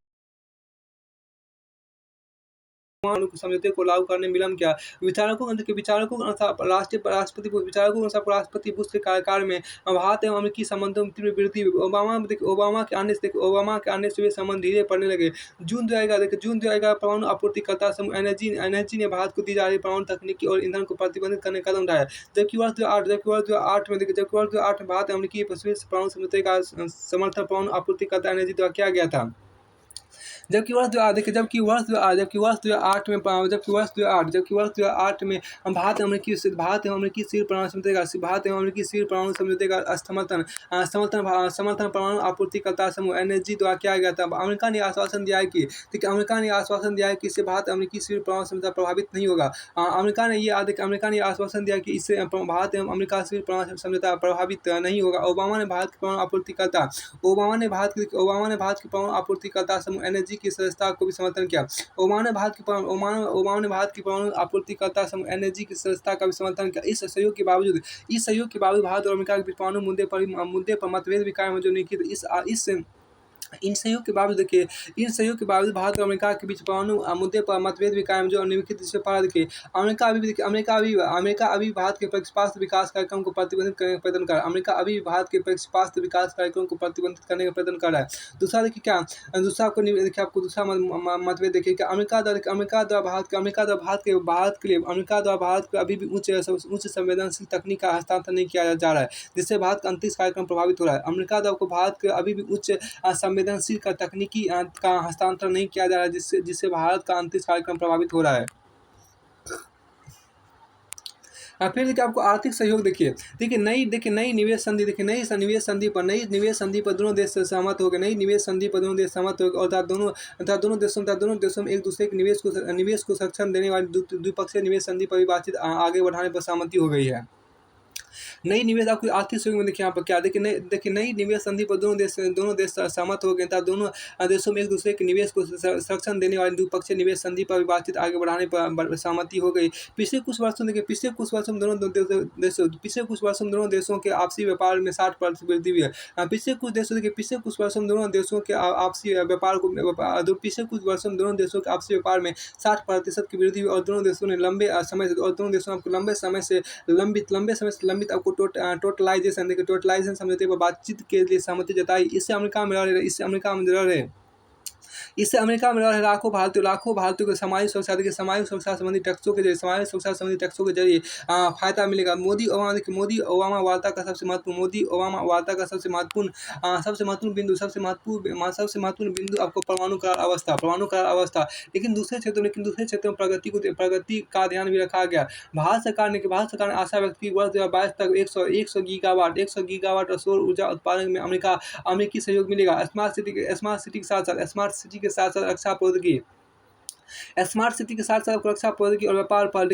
समझौते को लागू करने में विलंब किया। विचारकों के अनुसार राष्ट्रपति बुश के कार्यकाल में भारत एवं अमेरिकी संबंधों में तीव्र वृद्धि हुई। ओबामा के आने से वे संबंध धीरे पड़ने लगे। जून 2011 परमाणु आपूर्तिकर्ता समूह एनर्जी ने भारत को दी जा रही परमाणु तकनीकी और ईंधन को प्रतिबंधित करने का कदम उठाया। जबकि वर्ष 2008 में भारत एवं अमेरिकी परमाणु समझौते का समर्थन परमाणु आपूर्तिकर्ता एनर्जी द्वारा किया गया था। जबकि वर्ष 2008 में भारत एवं अमेरिकी सील परमाणु समझौते का समर्थन परमाणु आपूर्तिकर्ता समूह एनएसजी द्वारा किया गया था। अमेरिका ने आश्वासन दिया है कि देखिए, अमेरिका ने आश्वासन दिया है कि इससे भारत अमेरिकी सील परमाणु समझौता प्रभावित नहीं होगा। अमेरिका ने आश्वासन दिया कि इससे भारत एवं अमेरिका सील परमाणु समझौता प्रभावित नहीं होगा। ओबामा ने भारत के परमाणु आपूर्तिकर्ता समूह एनएसजी की सदस्यता को भी समर्थन किया। ओबामा ने भारत के परमाणु आपूर्तिकर्ता समूह एनएसजी की सदस्यता का भी समर्थन किया। इस सहयोग के बावजूद भारत और अमेरिका के बीच परमाणु मुद्दे पर मतभेद भी कायम है, जो निखिल इस इन सहयोग के बावजूद भारत और अमेरिका के बीच परमाणु मुद्दे पर मतभेद भी कायम, जो निम्नलिखित इससे पहला देखिए, अमेरिका अभी भारत के प्रक्षेपास्त्र विकास कार्यक्रम को प्रतिबंधित करने का प्रयत्न कर रहा है। अमेरिका अभी भारत के प्रक्षेपास्त्र विकास कार्यक्रम को प्रतिबंधित करने का प्रयत्न कर रहा है। दूसरा देखिए क्या, दूसरा मतभेद देखिए क्या, अमेरिका द्वारा भारत को अभी भी उच्च संवेदनशील तकनीक का हस्तांतरण नहीं किया जा रहा है, जिससे भारत का अंतरिक्ष कार्यक्रम प्रभावित हो रहा है। अमेरिका द्वारा को भारत के अभी भी उच्च संवेदनशील का तकनीकी का हस्तांतरण नहीं किया जा रहा है, जिससे भारत का अंतरिक्ष कार्यक्रम प्रभावित हो रहा है। फिर देखिए आपको आर्थिक सहयोग देखिए नई निवेश संधि पर दोनों देश सहमत हो गए। नई निवेश संधि पर दोनों देश सहमत हो गए और दोनों देशों में एक दूसरे के निवेश को संरक्षण देने वाली द्विपक्षीय निवेश संधि पर भी बातचीत आगे बढ़ाने पर सहमति हो गई है। नई निवेश आपको आर्थिक सहयोग में देखिए यहाँ पर क्या देखिए नई निवेश संधि पर दोनों देश सहमत हो गए था। दोनों देशों में एक दूसरे के निवेश को संरक्षण देने वाली द्विपक्षीय निवेश संधि पर भी बातचीत आगे बढ़ाने पर सहमति हो गई। पिछले कुछ वर्षों में दोनों देशों के आपसी व्यापार में 60% वृद्धि हुई है। पिछले कुछ वर्षों में दोनों देशों के आपसी व्यापार में 60% की वृद्धि हुई और दोनों देशों ने लंबे समय से लंबित आपको टोटलाइजेशन समझौते पर बातचीत के लिए सहमति जताई। इससे अमेरिका में रह रहे लाखों भारतीयों को सामाजिक सुरक्षा संबंधी टैक्सों के जरिए फायदा मिलेगा। मोदी ओबामा वार्ता का सबसे महत्वपूर्ण बिंदु आपको परमाणु करार अवस्था। लेकिन दूसरे क्षेत्रों में प्रगति का ध्यान भी रखा गया। भारत सरकार ने आशा व्यक्त की वर्ष 2022 तक 100 गीगावाट और सौर ऊर्जा उत्पादन में अमेरिकी सहयोग मिलेगा। स्मार्ट सिटी के साथ साथ रक्षा प्रौद्योगिकी रक्षा प्रौद्योगिकी और व्यापार पर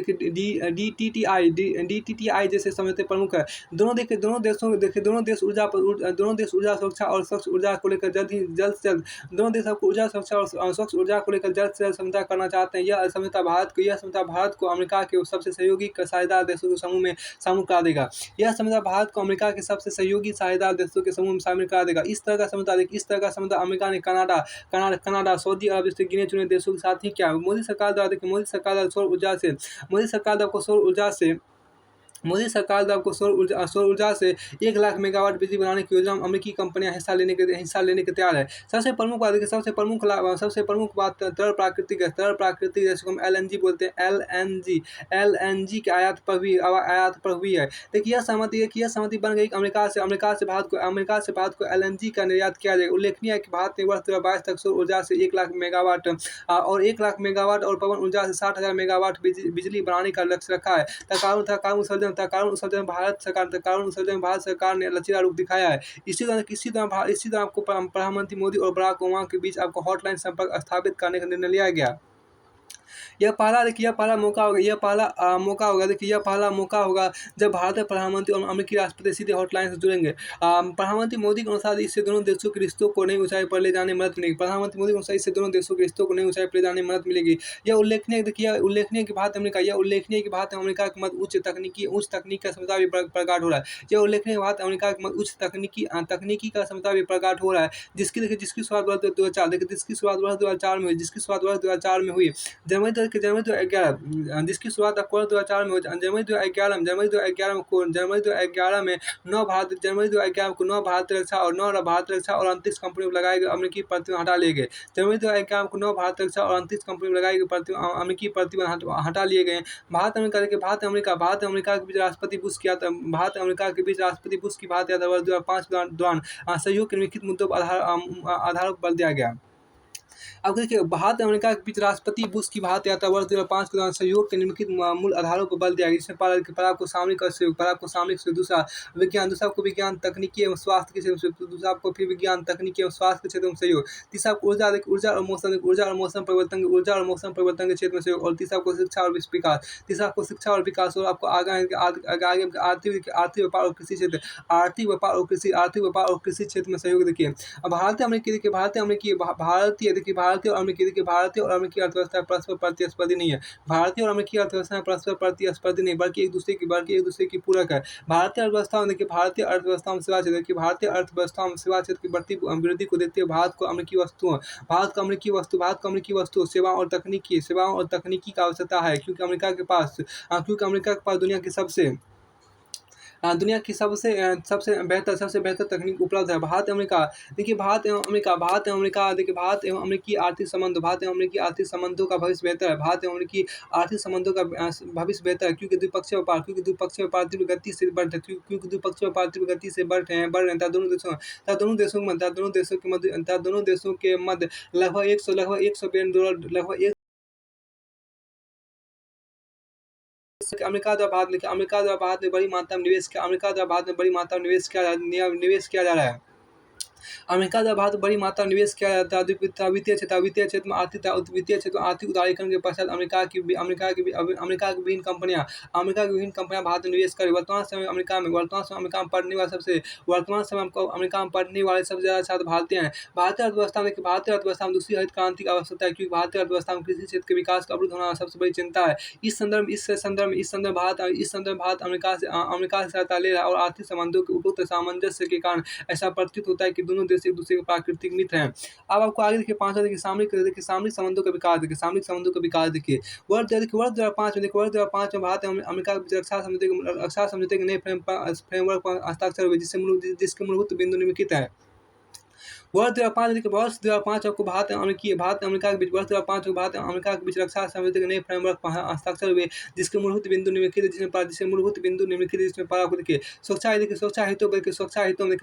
DTTI जैसे समझौते प्रमुख है। दोनों देश ऊर्जा सुरक्षा और स्वच्छ ऊर्जा को लेकर जल्द से जल्द समझौता करना चाहते हैं। यह समझौता भारत को अमेरिका के सबसे सहयोगी साझेदार देशों के समूह में शामिल करा देगा। शामिल करा देगा। इस तरह का समझौता अमेरिका ने कनाडा, सऊदी अरब जैसे गिने चुने देशों के साथ ही क्या मोदी सरकार द्वारा सौर ऊर्जा से 1 लाख मेगावाट बिजली बनाने की योजना में अमेरिकी कंपनियां हिस्सा लेने के तैयार है। सबसे प्रमुख बात तरल प्राकृतिक जैसे हम LNG बोलते हैं, LNG के आयात पर हुई है। देखिए यह सहमति बन गई कि अमेरिका से भारत को LNG का निर्यात किया जाएगा। उल्लेखनीय है कि भारत ने वर्ष 2022 तक सौर ऊर्जा से 1 लाख मेगावाट और पवन ऊर्जा से 60,000 मेगावाट बिजली बनाने का लक्ष्य रखा है। कार्बन उत्सर्जन भारत सरकार ने लचीला रूप दिखाया है। इसी तरह आपको प्रधानमंत्री मोदी और बराक ओबामा के बीच आपको हॉटलाइन संपर्क स्थापित करने का निर्णय लिया गया। यह पहला मौका होगा जब भारत के प्रधानमंत्री और अमेरिकी राष्ट्रपति सीधे हॉटलाइन से जुड़ेंगे। प्रधानमंत्री मोदी के अनुसार इससे दोनों देशों के रिश्तों को नई ऊंचाई पर ले जाने में मदद मिलेगी। यह उल्लेखनीय है कि भारत अमेरिका के मध्य उच्च तकनीकी का समझौता भी प्रकट हो रहा है। जिसकी शुरुआत वर्ष 2004 में हुई। जनवरी 2011 में 9 भारतीय रक्षा और अंतरिक्ष कंपनियों पर लगाए गए अमेरिकी प्रतिबंध हटा लिए गए। जनवरी 2011 को 9 भारतीय रक्षा और अंतरिक्ष कंपनियों पर लगाए गए अमेरिकी प्रतिबंध हटा लिए गए। भारत अमेरिका के बीच राष्ट्रपति बुश की भारत यात्रा वर्ष 2005 दौरान सहयोग के निम्नलिखित मुद्दों पर आधार पर दिया गया। अब देखिए, भारत और अमेरिका के बीच राष्ट्रपति बुश की भारत यात्रा वर्ष 2005 के दौरान सहयोग के निम्नलिखित मूल आधारों पर बल दिया गया, जिसमें पहला आपको सामरिक सहयोग, पहला आपको सामरिक सहयोग, दूसरा विज्ञान, दूसरा आपको विज्ञान तकनीकी एवं स्वास्थ्य के क्षेत्र में सहयोग, दूसरा आपको फिर विज्ञान तकनीकी एवं स्वास्थ्य के क्षेत्र में सहयोग, तीसरा आपको ऊर्जा और मौसम परिवर्तन के क्षेत्र में सहयोग, और तीसरा आपको शिक्षा और विकास, तीसरा आपको शिक्षा और विकास, और आपको आगे आर्थिक व्यापार और कृषि क्षेत्र, आर्थिक व्यापार और कृषि क्षेत्र में सहयोग। देखिए, अब भारतीय और अमेरिकी अर्थव्यवस्था परस्पर प्रतिस्पर्धी नहीं है। भारतीय और अमेरिकी अर्थव्यवस्था परस्पर प्रतिस्पर्धी नहीं, बल्कि एक दूसरे की पूरक है। भारतीय अर्थव्यवस्था में सेवा क्षेत्र, देखिए भारतीय अर्थव्यवस्था में सेवा क्षेत्र की बढ़ती वृद्धि को देखते हुए भारत को अमेरिकी वस्तुओं, सेवाओं और तकनीकी की आवश्यकता है, क्योंकि अमेरिका के पास दुनिया की सबसे बेहतर तकनीक उपलब्ध है। भारत एवं अमेरिकी आर्थिक संबंधों का भविष्य बेहतर है। भारत एवं अमेरिकी आर्थिक संबंधों का भविष्य बेहतर है, क्योंकि द्विपक्षीय व्यापार तीव्र गति से बढ़ रहे हैं, बढ़ रहे हैं। दोनों देशों के मध्य लगभग $100 बिलियन, अमेरिका द्वारा भारत में बड़ी मात्रा में निवेश किया जा रहा है। अमेरिका द्वारा भारत में बड़ी मात्रा में निवेश किया जाता है। वित्तीय क्षेत्र में आर्थिक उदारीकरण के पश्चात अमेरिका की विभिन्न कंपनियां भारत में निवेश करें। वर्तमान समय में अमेरिका में पढ़ने वाले सबसे ज़्यादा छात्र भारतीय हैं। भारतीय अर्थव्यवस्था में दूसरी हरित क्रांति की आवश्यकता है, क्योंकि भारतीय अर्थव्यवस्था में कृषि क्षेत्र के विकास का अवरुद्ध होना सबसे बड़ी चिंता है। इस संदर्भ भारत अमेरिका से सहायता ले रहा है, और आर्थिक संबंधों के उपयुक्त सामंजस्य के कारण ऐसा प्रतीत होता है कि दोनों देश एक दूसरे के प्राकृतिक मित्र हैं। अब आपको आगे देखिए, पांचवा देखिए, सामरिक संबंधों का विकास देखिए। वर्ष 2005 में भारत एवं अमेरिका के बीच रक्षा समझौते के नए फ्रेमवर्क पर हस्ताक्षर हुए, जिसके मूलभूत बिंदु निम्नलिखित हैं। वर्ष 2005 आपको भारत और अमेरिका के बीच रक्षा समझौते के नए फ्रेमवर्क पर हस्ताक्षर हुए, जिसके मूलभूत बिंदु निम्नलिखित, जिसमें पहला आपको देखिए सुरक्षा हितों में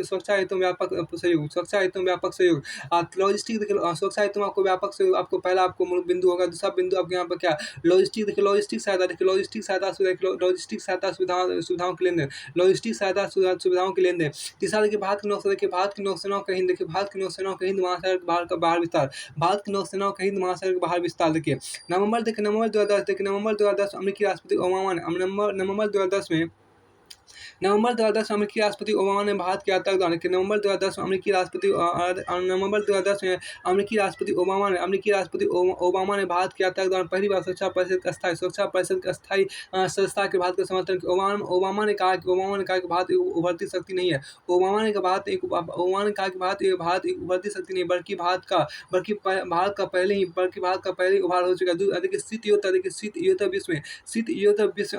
व्यापक सहयोग, लॉजिस्टिक देखिए, सुरक्षा हितों में आपको व्यापक सहयोग, आपको पहला आपको मूल बिंदु होगा। दूसरा बिंदु आपके यहाँ पर क्या, लॉजिस्टिक सहायता सुविधाओं के लेन देन। तीसरा देखिए, भारत की नौसेनाओं का हिंद महासागर का बाहर विस्तार। देखिए, नवंबर 2010 अमेरिकी राष्ट्रपति ओबामा ने नवंबर 2010 में अमेरिकी राष्ट्रपति ओबामा ने भारत की यात्रा के दौरान नवंबर 2010 में अमेरिकी राष्ट्रपति ओबामा ने भारत की यात्रा के दौरान पहली बार सुरक्षा परिषद के अस्थायी सदस्यता के भारत का समर्थन किया। ओबामा ने कहा कि भारत एक उभरती शक्ति नहीं है। ओबामा ने कहा कि भारत एक उभरती शक्ति नहीं, बल्कि भारत का पहले ही उभार हो चुका है। देखिए, शीत युद्ध विश्व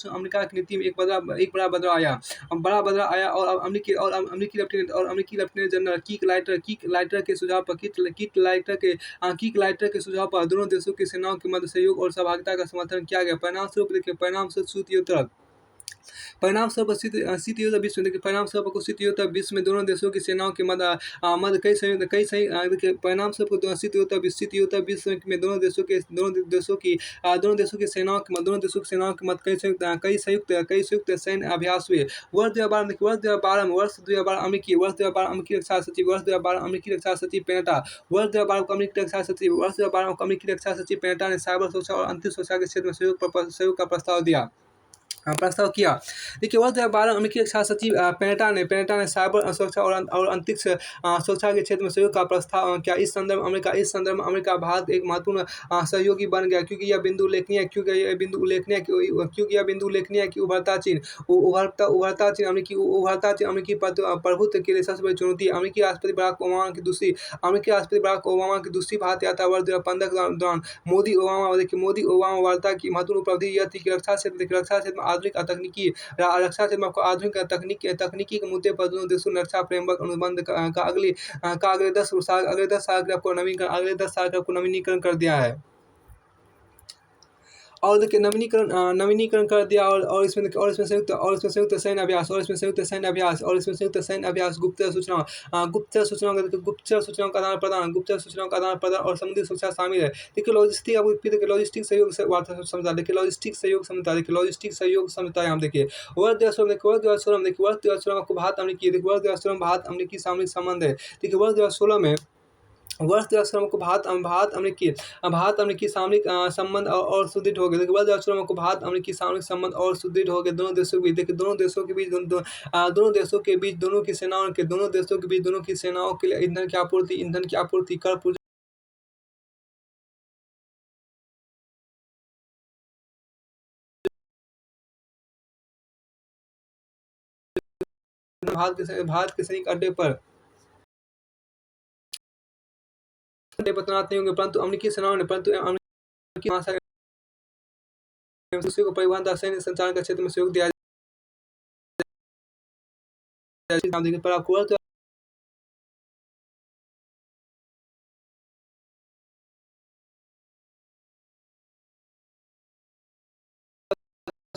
अमेरिका की नीति में एक बड़ा बदलाव आया, और अब अमेरिकी लेफ्टिनेंट जनरल कीथ लाइटर के सुझाव पर दोनों देशों की सेनाओं के मध्य सहयोग और सहभागिता का समर्थन किया गया। परिणामस्वरूप शीत युद्ध विश्व में दोनों देशों की सेनाओं के मध्य कई संयुक्त सैन्य अभ्यास हुए। वर्ष 2012 में अमेरिकी रक्षा सचिव पेनेटा ने साइबर सुरक्षा और अंतरिक्ष सुरक्षा के क्षेत्र में सहयोग का प्रस्ताव किया। देखिए, वर्ष 2012 अमेरिकी रक्षा सचिव पेनेटा ने साइबर सुरक्षा और अंतरिक्ष सुरक्षा के क्षेत्र में सहयोग का प्रस्ताव किया। इस संदर्भ में अमेरिका भारत एक महत्वपूर्ण सहयोगी बन गया, क्योंकि यह बिंदु उल्लेखनीय है कि उभरता चीन अमेरिकी प्रभुत्व के लिए सबसे बड़ी चुनौती है। अमेरिकी राष्ट्रपति बराक ओबामा की दूसरी भारत यात्रा वर्ष 2015 के दौरान मोदी ओबामा वार्ता की महत्वपूर्ण उपलब्धि यह थी कि रक्षा क्षेत्र में आधुनिक तकनीकी के मुद्दे पर दोनों देशों ने रक्षा फ्रेमवर्क अनुबंध का अगले 10 साल के आपको नवीनीकरण कर दिया है। और देखिए नवीनीकरण कर दिया। और इसमें संयुक्त सैन्य अभ्यास गुप्तचर सूचनाओं का देखिए गुप्तचर सूचनाओं का आदान-प्रदान और समुद्री सुरक्षा शामिल है। देखिए लॉजिस्टिक आपको फिर देखिए लॉजिस्टिक सहयोग से वार्ता समझा देखिए लॉजिस्टिक सहयोग समझौता यहाँ देखिए वर्ष 2016 में आपको भारत अमेरिकी सामरिक संबंध है। देखिए वर्ष 2016 में आपको भारत अमेरिकी सामरिक संबंध और सुदृढ़ हो गए। देखिए वर्ष 2016 में आपको भारत अमेरिकी सामरिक संबंध और सुदृढ़ हो गए दोनों देशों के बीच। देखिए दोनों देशों के बीच दोनों की सेनाओं के लिए ईंधन की आपूर्ति कर पूर्ति भारत के सैनिक अड्डे पर तैनात नहीं होंगे, परंतु अमेरिकी महासागर को परिवहन तथा सैन्य संचालन के क्षेत्र में सहयोग दिया जाएगा। पर आपको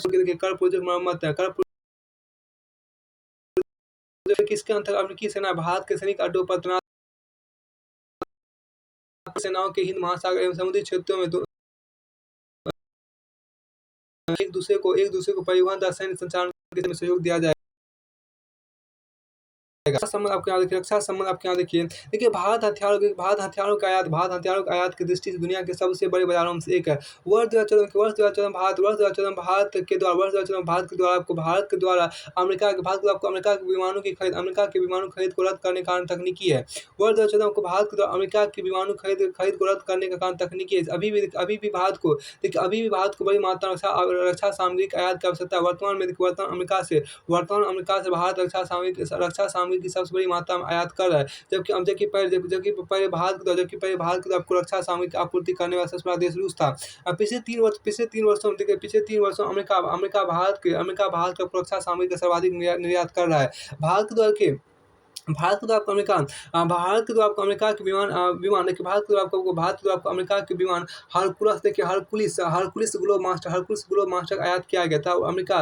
देखिए कर प्रोजेक्ट मरम्मत है। किसके अंतर्गत अमेरिकी सेना भारत के सैनिक अड्डों पर तैनात सेनाओं के हिंद महासागर एवं समुद्री क्षेत्रों में एक दूसरे को परिवहन तथा सैन्य संचालन में सहयोग दिया जाएगा। रक्षा संबंध आपके यहाँ देखिए। देखिए भारत हथियारों का आयात की दृष्टि से दुनिया के सबसे बड़े बाजारों में से एक है। वर्ष 2014 में भारत के द्वारा आपको अमेरिका के विमानों की खरीद को रद्द करने का कारण तकनीकी है। वर्ष 2014 को भारत के द्वारा अमेरिका के विमानों खरीद को रद्द करने का कारण तकनीकी है। अभी भी भारत को बड़ी मात्रा में रक्षा सामग्री की आयात की आवश्यकता है। वर्तमान अमेरिका से भारत रक्षा सामग्री की सबसे बड़ी मात्रा में आयात कर रहा है। जबकि पहले भारत के द्वारा आपको रक्षा सामग्री की आपूर्ति करने वाला सबसे बड़ा देश रूस था। पिछले 3 वर्षों में अमेरिका भारत को रक्षा सामग्री का सर्वाधिक निर्यात कर रहा है। भारत के द्वारा आपको अमेरिका के विमान हरकुलिस ग्लोबमास्टर का आयात किया गया था। अमेरिका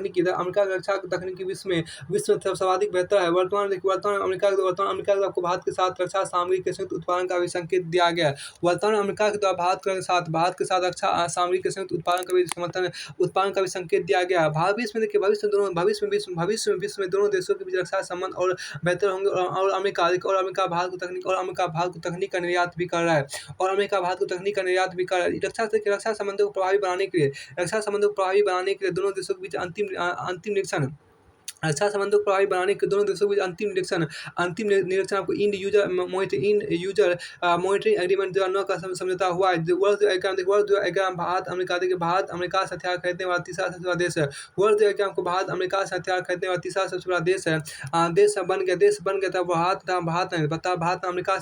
की रक्षा तकनीकी विश्व में सर्वाधिक बेहतर है। वर्तमान में अमेरिका के आपको भारत के साथ रक्षा सामग्री के संयुक्त उत्पादन का भी संकेत दिया गया है। वर्तमान में अमेरिका के द्वारा भारत के साथ रक्षा सामग्री के संयुक्त उत्पादन का भी संकेत दिया गया है। भविष्य में विश्व में दोनों देशों के बीच रक्षा संबंध और बेहतर होंगे। और अमेरिका भारत को तकनीक का निर्यात भी कर रहा है। रक्षा संबंधों को प्रभावी बनाने के लिए दोनों देशों के बीच अंतिम निरीक्षण आपको इंड यूजर मॉनिटरिंग एग्रीमेंट जो नौ का समझौता हुआ है। वर्ष 2011 भारत अमेरिका से हथियार खरीदने वाला तीसरा सबसे बड़ा देश है। वर्ष 2011 को भारत अमेरिका से हथियार खरीदने वाला तीसरा सबसे बड़ा देश बन गया था। भारत अमेरिका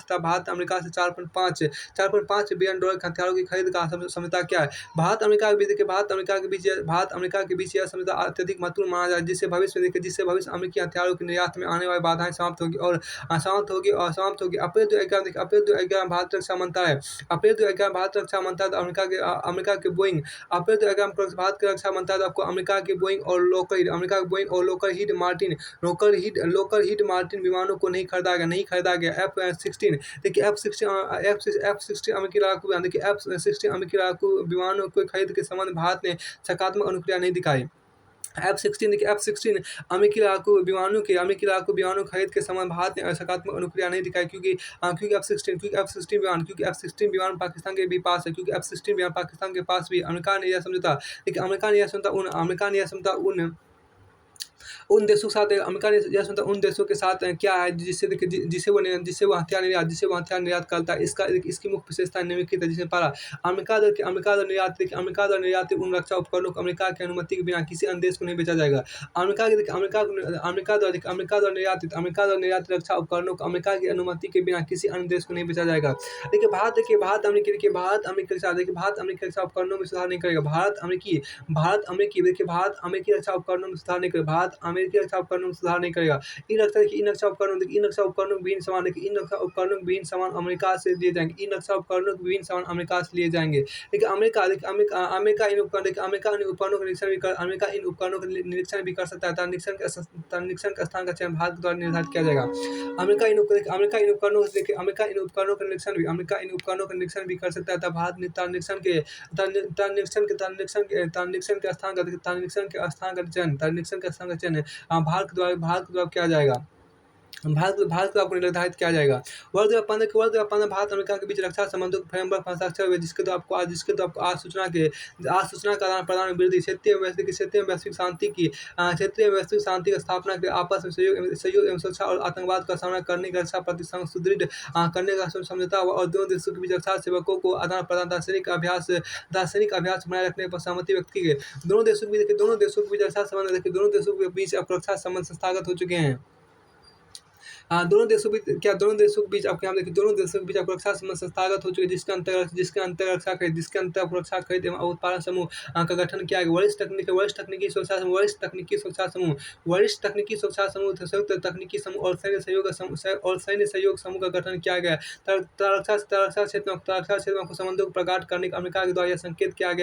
से 4.5 बिलियन डॉलर के हथियारों की खरीद का समझौता किया है। भारत अमेरिका के बीच यह समझौता अत्यधिक महत्वपूर्ण माना जाए, जिससे भविष्य अमेरिकी हथियारों के निर्यात में आने वाली बाधाएं समाप्त होगी। अप्रैल 2011 भारत रक्षा मंत्रालय अमेरिका के बोइंग भारत के रक्षा मंत्रालय आपको अमेरिका के बोइंग और लॉकहीड मार्टिन विमानों को नहीं खरीदा गया। F-16 देखिए F-16 अमेरिकी लड़ाकू विमानों को खरीद के संबंध भारत ने सकारात्मक अनुक्रिया नहीं दिखाई। F-16 अमेरिकी लड़ाकू विमानों खरीद के संबंध भारत ने सकारात्मक अनुक्रिया नहीं दिखाई, क्योंकि F-16 विमान पाकिस्तान के भी पास है। अमेरिका ने यह समझौता उन देशों के साथ क्या है जिसे वो हथियार निर्यात करता है। इसकी मुख्य विशेषता निम्नलिखित है, जिसमें पहला अमेरिका द्वारा निर्यात उन रक्षा उपकरणों को अमेरिका की अनुमति के बिना किसी अन्य देश को नहीं बेचा जाएगा। अमेरिका द्वारा निर्यातित रक्षा उपकरणों को अमेरिका की अनुमति के बिना किसी अन्य देश को नहीं बेचा जाएगा। भारत अमेरिकी रक्षा उपकरणों में सुधार नहीं करेगा। भारत अमेरिकी रक्षा उपकरणों में सुधार नहीं करेगा। भारत अमेरिकी रक्षा उपकरणों में सुधार नहीं करेगा। इन रक्षा उपकरणों के विभिन्न सामान देखिए, इन रक्षा उपकरणों के विभिन्न सामान अमेरिका से लिए जाएँगे। इन रक्षा उपकरणों के विभिन्न सामान अमेरिका से लिए जाएँगे। देखिए अमेरिका इन उपकरण देखिए अमेरिका इन उपकरणों का निरीक्षण भी कर सकता है, तथा निरीक्षण के स्थान का चयन भारत द्वारा निर्धारित किया जाएगा। अमेरिका इन उपकरणों का निरीक्षण भी कर सकता है, तथा भारत निरीक्षण के स्थान का चयन भारत के द्वारा किया जाएगा। भारत को आपको निर्धारित किया जाएगा। वर्ष 2015 भारत अमेरिका के बीच रक्षा संबंधों के फ्रेमवर्क पर हस्ताक्षर हुए, जिसके द्वारा आपको आज सूचना का आदान-प्रदान में वृद्धि, क्षेत्रीय में वैश्विक शांति की स्थापना के लिए आपस में सहयोग एवं सुरक्षा और आतंकवाद का सामना करने की रक्षा प्रतिष्ठान को सुदृढ़ करने का समझौता हुआ, और दोनों देशों के बीच रक्षा सेवकों को आदान-प्रदान दार्शनिक अभ्यास बनाए रखने पर सहमति व्यक्त की गई। दोनों देशों के बीच रक्षा संबंध देखिए, दोनों देशों के बीच अब रक्षा संबंध संस्थागत हो चुके हैं। दोनों देशों के बीच आपको यहाँ देखिए, दोनों देशों के बीच आपको रक्षा संबंध संस्थागत हो चुके हैं, जिसके अंतर्गत रक्षा खरीद एवं उत्पादन समूह का गठन किया गया। वरिष्ठ तकनीकी सुरक्षा समूह संयुक्त तकनीकी समूह और सैन्य सहयोग समूह का गठन किया गया। रक्षा क्षेत्र में आपको संबंधों को प्रगाढ़ करने का अमेरिका के द्वारा यह संकेत दिया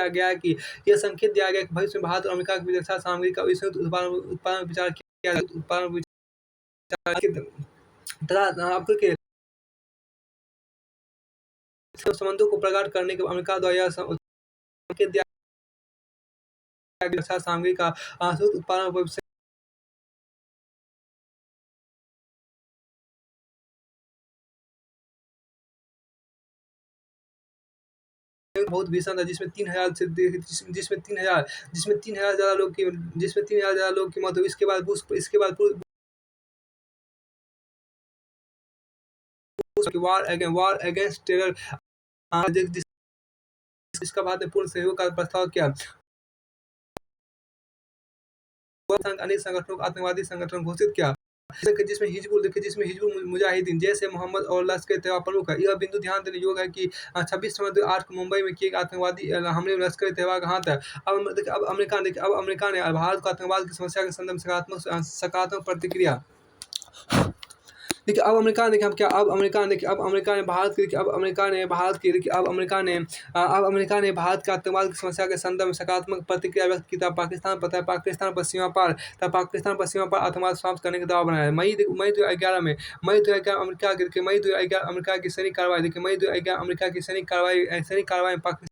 गया है कि भविष्य में भारत और अमेरिका के बीच रक्षा सामग्री का संयुक्त उत्पादन पर विचार किया जाएगा। तथा आपके संबंधों को प्रगाढ़ करने के अमेरिका द्वारा यह संकेत दिया गया कि रक्षा सामग्री का संयुक्त उत्पादन पर बहुत भीषण था, जिसमें 3000 ज़्यादा लोग की मौत हुई। इसके बाद वॉर अगेंस्ट टेरर जिसका भारत ने पूर्ण सहयोग का प्रस्ताव किया। अनेक संगठनों को आतंकवादी संगठन घोषित किया, जिसमें हिजबुल मुजाहिदीन, जैश-ए मोहम्मद और लश्कर-ए-तैयबा प्रमुख है। यह बिंदु ध्यान देने योग्य है कि 26 फरवरी 2008 को मुंबई में किए गए आतंकवादी हमले में लश्कर-ए-तैयबा का हाथ है। अब अमेरिका ने भारत को आतंकवाद की समस्या के संदर्भ में सकारात्मक प्रतिक्रिया। देखिए, अब अमेरिका ने भारत के आतंकवाद की समस्या के संदर्भ में सकारात्मक प्रतिक्रिया व्यक्त की, तथा पाकिस्तान पर सीमा पार आतंकवाद समाप्त करने का दबाव बनाया। मई 2011 में अमेरिका की सैनिक कार्रवाई में पाकिस्तान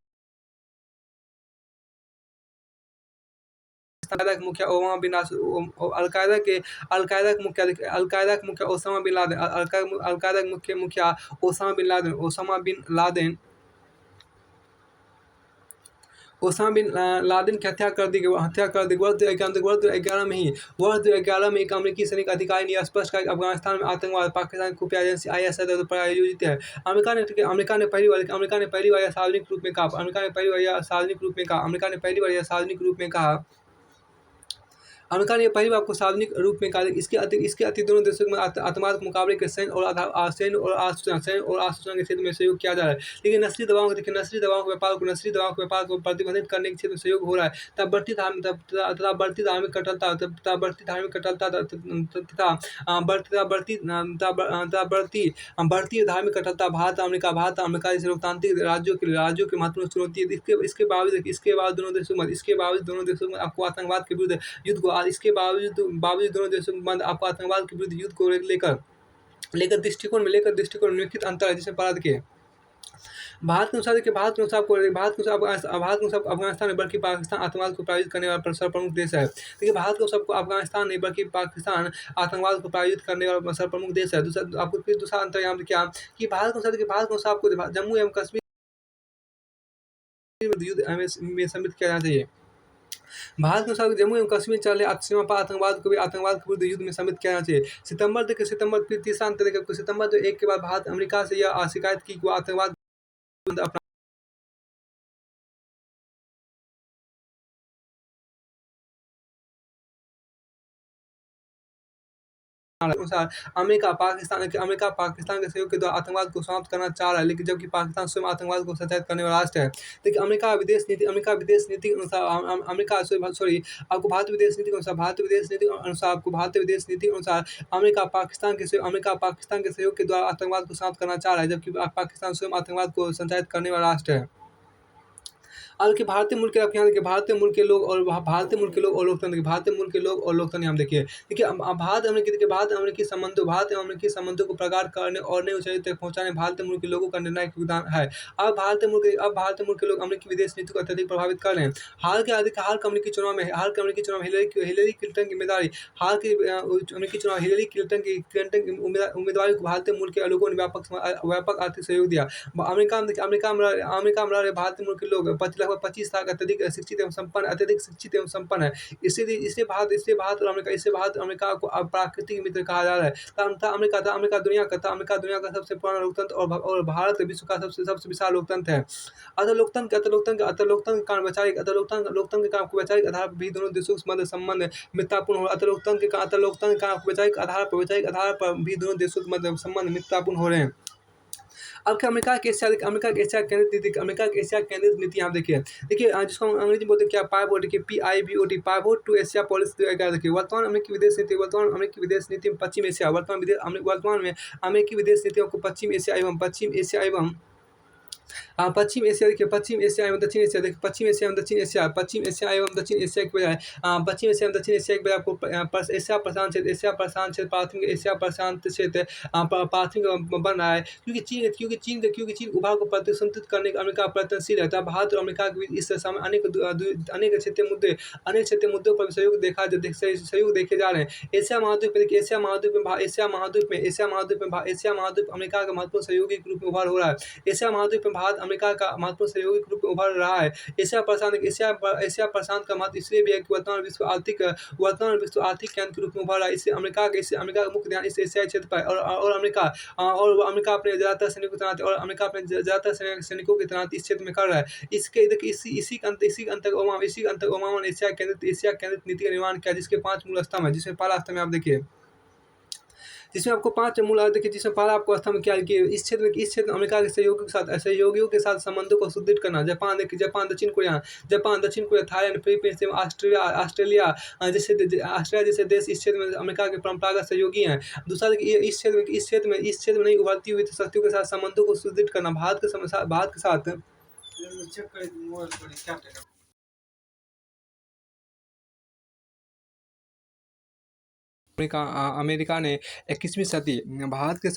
अलकायदा के मुखिया ओसामा बिन लादेन की हत्या कर दी गई। वर्ष 2011 में एक अमेरिकी सैनिक अधिकारी ने स्पष्ट कहा कि अफगानिस्तान में आतंकवाद पाकिस्तान की खुफिया एजेंसी ISI द्वारा प्रायोजित है। अमेरिका ने पहली बार यह सार्वजनिक रूप में कहा। अमेरिका ने पहली बार आपको सार्वजनिक रूप में कहा। इसके अतिरिक्त दोनों देशों में आतंकवाद के मुकाबले के सैन्य और आसूचना के क्षेत्र में सहयोग किया जा रहा है। लेकिन नस्ली दवाओं के व्यापार को प्रतिबंधित करने के क्षेत्र में सहयोग हो रहा है। तथा बढ़ती धार्मिक कट्टरता भारत अमेरिका जैसे लोकतांत्रिक राज्यों के महत्वपूर्ण चुनौती है। इसके बावजूद दोनों देशों में आपको आतंकवाद के विरुद्ध युद्ध को दोनों देशों के मध्य आपको आतंकवाद के विरुद्ध युद्ध को लेकर दृष्टिकोण में निम्नलिखित अंतर है, जिसमें भारत के अनुसार अफगानिस्तान नहीं बल्कि पाकिस्तान आतंकवाद को प्रायोजित करने वाला सर्वप्रमुख देश है। देखिए, भारत को सबको अफगानिस्तान नहीं बल्कि पाकिस्तान आतंकवाद को प्रायोजित करने वाला सर्वप्रमुख देश है। दूसरा अंतर यहाँ पे क्या कि भारत के अनुसार आपको जम्मू एवं कश्मीर में युद्ध में सम्मिलित किया जाना चाहिए। भारत के अनुसार जम्मू एवं कश्मीर चले सीमा पार आतंकवाद के विरुद्ध युद्ध में सम्मिलित किया जाना चाहिए। सितंबर 1 के बाद भारत अमेरिका से यह शिकायत की कि वो आतंकवाद अपना अनुसार अमेरिका पाकिस्तान के सहयोग के द्वारा आतंकवाद को समाप्त करना चाह रहा है, लेकिन जबकि पाकिस्तान स्वयं आतंकवाद को सहायता करने वाला राष्ट्र है। देखिए अमेरिका विदेश नीति के अनुसार आपको भारतीय विदेश नीति के अनुसार अमेरिका पाकिस्तान के सहयोग के द्वारा आतंकवाद को समाप्त करना चाह रहा है, जबकि पाकिस्तान स्वयं आतंकवाद को संचालित करने वाला राष्ट्र है। हालाँकि भारतीय मूल के आप यहाँ देखिए भारतीय मूल के लोग और लोकतंत्र यहाँ देखिए। देखिए भारत एवं अमेरिकी संबंधों को प्रगाढ़ करने और नई ऊँचाई तक पहुँचाने में भारतीय मूल के लोगों का निर्णायक योगदान है। अब भारतीय मूल के लोग अमेरिकी विदेश नीति को अत्यधिक प्रभावित कर रहे हैं। हाल के अमेरिकी चुनाव में हिलेरी क्लिंटन की उम्मीदवारी की उम्मीदवारी को भारतीय मूल के लोगों ने व्यापक आर्थिक सहयोग दिया। अमेरिका में रह रहे भारतीय मूल के लोग लगभग 25 लाख अत्यधिक शिक्षित एवं संपन्न है। इसलिए भारत और अमेरिका को अब प्राकृतिक मित्र कहा जा रहा है। अमेरिका दुनिया का सबसे पुराना लोकतंत्र और भारत विश्व का सबसे विशाल लोकतंत्र है। लोकतंत्र के काम को वैचारिक आधार पर भी दोनों देशों के मध्य संबंध मित्रतापूर्ण हो। लोकतंत्र के काम को वैचारिक आधार पर भी दोनों देशों के मध्य संबंध मित्रतापूर्ण हो रहे हैं। अब क्या अमेरिका की एशिया केंद्रित नीति यहाँ देखिए। जिसको हम अंग्रेजी में बोलते हैं क्या पाइवोट की PIVOT pivot to Asia policy देखिए। वर्तमान अमेरिकी विदेश नीति में पश्चिम एशिया वर्तमान में अमेरिकी विदेश नीतियों को पश्चिम एशिया एवं दक्षिण एशिया के बजाय आपको एशिया प्रशांत क्षेत्र प्राथमिक बन रहा है, क्योंकि चीन उभार को प्रतिसंतुलित करने का अमेरिका प्रयत्नशील है। भारत और अमेरिका के बीच इस समय अनेक क्षेत्रीय मुद्दों पर सहयोग देखे जा रहे हैं। एशिया महाद्वीप अमेरिका का महत्वपूर्ण सहयोगी के रूप में उभार हो रहा है। एशिया महाद्वीप में भारत अमेरिका का महत्वपूर्ण सहयोगी के रूप में उभर रहा है। एशिया प्रशांत का महत्व इसलिए भी है कि वर्तमान विश्व आर्थिक केंद्र के रूप में उभर रहा है। इसलिए अमेरिका का मुख्य ध्यान इस एशियाई क्षेत्र पर है और अमेरिका अपने ज़्यादातर सैनिकों की तैनाती इस क्षेत्र में कर रहा है। इसी के अंतर्गत ओबामा ने एशिया केंद्रित नीति का निर्माण किया, जिसके 5 मूल स्तंभ है। जिसमें पहला स्तंभ आप देखिए, जिसमें आपको 5 मूल देखिए, जिसमें पहला आपको स्तंभ क्या है कि इस क्षेत्र में अमेरिका के सहयोगियों के साथ संबंधों को सुदृढ़ करना। जापान, दक्षिण कोरिया, थाईलैंड, फिलीपींस एवं ऑस्ट्रेलिया जैसे देश इस क्षेत्र में अमेरिका के परंपरागत सहयोगी हैं। दूसरा देखिए, इस क्षेत्र में नई उभरती हुई शक्तियों के साथ संबंधों को सुदृढ़ करना। भारत के साथ अमेरिका ने 21वीं सदी भारत के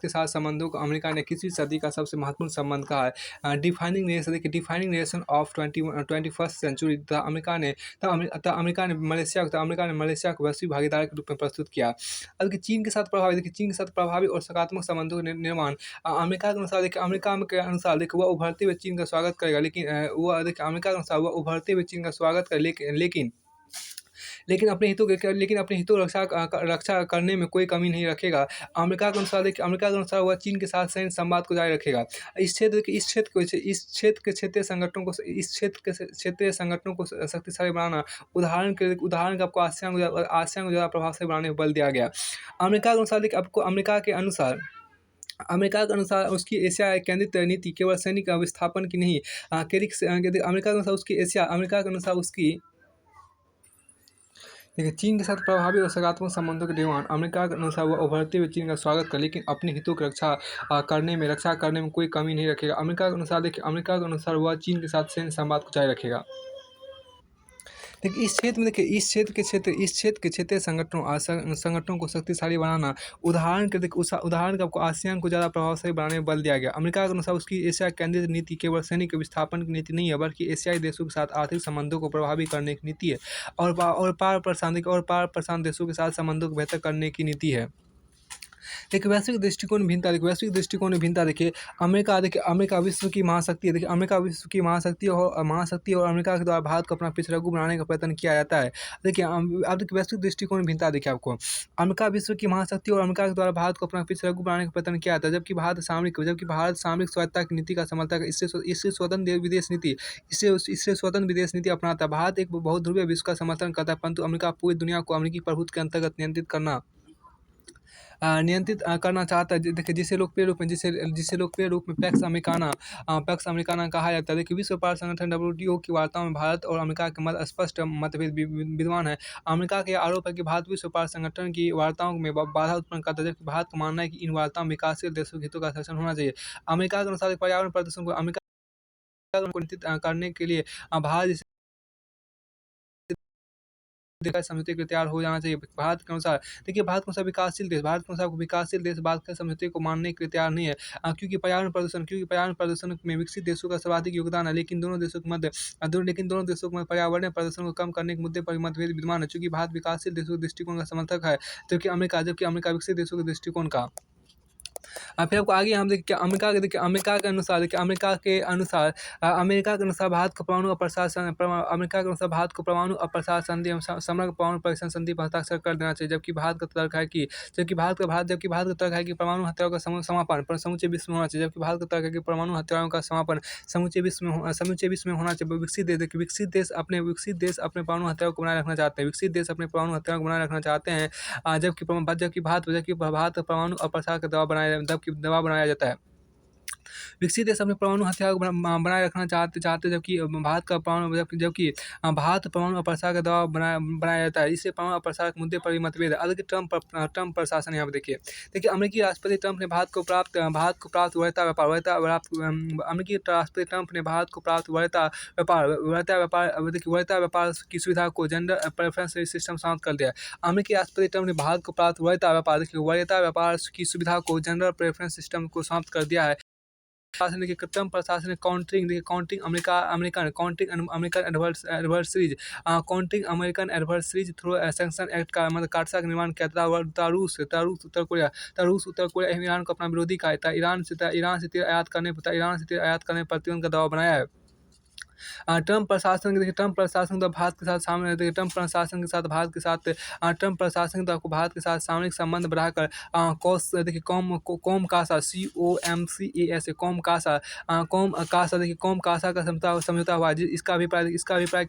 साथ संबंधों को अमेरिका ने 21वीं सदी का सबसे महत्वपूर्ण संबंध कहा है। Defining nation of 21st century. America ने मलेशिया को वैश्विक भागीदार के रूप में प्रस्तुत किया। अब चीन के साथ प्रभावी और सकारात्मक संबंधों का निर्माण अमेरिका के अनुसार वह उभरते हुए चीन का स्वागत करेगा, लेकिन अपने हितों की रक्षा करने में कोई कमी नहीं रखेगा। अमेरिका के अनुसार वह चीन के साथ सैन्य संवाद को जारी रखेगा। इस क्षेत्र के क्षेत्रीय संगठनों को शक्तिशाली बनाना। उदाहरण के आपको आसियान को ज़्यादा प्रभावशाली बनाने पर बल दिया गया। अमेरिका के अनुसार उसकी एशिया केंद्रित नीति केवल सैनिक विस्थापन की नहीं, अमेरिका के अनुसार उसकी चीन के साथ प्रभावी और सकारात्मक संबंधों के निर्माण। अमेरिका के अनुसार वह उभरते हुए चीन का स्वागत करे, लेकिन अपने हितों की रक्षा करने में कोई कमी नहीं रखेगा। अमेरिका के अनुसार वह चीन के साथ सैन्य संवाद को जारी रखेगा। इस क्षेत्र के क्षेत्रीय संगठनों को शक्तिशाली बनाना। उदाहरण के आपको आसियान को ज़्यादा प्रभावशाली बनाने में बल दिया गया। अमेरिका के अनुसार उसकी एशिया केंद्रित नीति केवल सैनिक विस्थापन की नीति नहीं है, बल्कि एशियाई देशों के साथ आर्थिक संबंधों को प्रभावी करने की नीति है और पार प्रशांत देशों के साथ संबंधों को बेहतर करने की नीति है। वैश्विक दृष्टिकोण में भिन्नता देखिए। अमेरिका विश्व की महाशक्ति है। अमेरिका विश्व की महाशक्ति और अमेरिका के द्वारा भारत को अपना पिछड़गु बनाने का प्रयत्न किया जाता है। अब वैश्विक दृष्टिकोण में भिन्नता देखिए आपको। अमेरिका विश्व की महाशक्ति और अमेरिका के द्वारा भारत को अपना पिछड़गु बनाने का प्रयत्न किया जाता है, जबकि भारत सामरिक स्वायत्तता की नीति का समर्थक है। इससे स्वतंत्र विदेश नीति अपनाता है। भारत एक बहुध्रुवीय विश्व का समर्थन करता है, परंतु अमेरिका पूरी दुनिया को अमेरिकी प्रभुत्व के अंतर्गत नियंत्रित करना नियंत्रित करना चाहता है। देखिए जिसे लोकप्रिय रूप में पैक्स अमेरिकाना कहा जाता है। देखिए विश्व व्यापार संगठन डब्ल्यूटीओ की वार्ताओं में भारत और अमेरिका के मध्य स्पष्ट मतभेद विद्यमान है। अमेरिका के आरोप है कि भारत विश्व व्यापार संगठन की वार्ताओं में बाधा उत्पन्न करता है, जबकि भारत का मानना है कि इन वार्ताओं में विकासशील देशों के हितों का संरक्षण होना चाहिए। अमेरिका के अनुसार पर्यावरण प्रदूषण को नियंत्रित करने के लिए भारत जैसे देश समझौते के लिए तैयार हो जाना चाहिए। भारत के अनुसार देखिए भारत के अनुसार विकासशील देश बात के समझौते को मानने के लिए तैयार नहीं है, क्योंकि पर्यावरण प्रदूषण में विकसित देशों का सर्वाधिक योगदान है। लेकिन दोनों देशों के मध्य पर्यावरण प्रदूषण को कम करने के मुद्दे पर मतभेद विद्यमान है, चूंकि भारत विकासशील देशों के दृष्टिकोण का समर्थक है, जबकि अमेरिका विकसित देशों के दृष्टिकोण का। फिर आपको आगे हम देखिए अमेरिका के अनुसार भारत को परमाणु अप्रसार संधि एवं समग्र परमाणु परीक्षण संधि पर हस्ताक्षर कर देना चाहिए, जबकि भारत का तर्क है कि परमाणु हथियारों का समापन पर समूचे विश्व में होना चाहिए। जबकि भारत का तर्क है कि परमाणु हथियारों का समापन समूचे विश्व में होना चाहिए। विकसित देश अपने परमाणु हथियारों को बनाए रखना चाहते हैं। जबकि भारत परमाणु अप्रसार का दबाव बनाया जाता है। विकसित देश अपने परमाणु हथियार को बनाए रखना चाहते जबकि भारत परमाणु अप्रसार का दबाव बनाया जाता है। इससे परमाणु अप्रसार के मुद्दे पर भी मतभेद है। अलग ट्रम्प प्रशासन यहाँ पे देखिए अमेरिकी राष्ट्रपति ट्रम्प ने भारत को प्राप्त वरीयता व्यापार की सुविधा को जेंडर प्रेफरेंस सिस्टम समाप्त कर दिया। अमेरिकी राष्ट्रपति ट्रम्प ने भारत को प्राप्त वरीयता व्यापार की सुविधा को जेंडर प्रेफरेंस सिस्टम को समाप्त कर दिया है। ट्रम्प प्रशासन ने counting American adversaries through sanction act का मतलब काटसा का निर्माण किया था। रूस उत्तर कोरिया ईरान को अपना विरोधी कहा था। ईरान से तेल आयात करने पर प्रतिबंध का दबाव बनाया है। ट्रम्प प्रशासन द्वारा भारत के साथ सामरिक संबंध बढ़ाकर कॉम कासा का समझौता हुआ। इसका अभिप्राय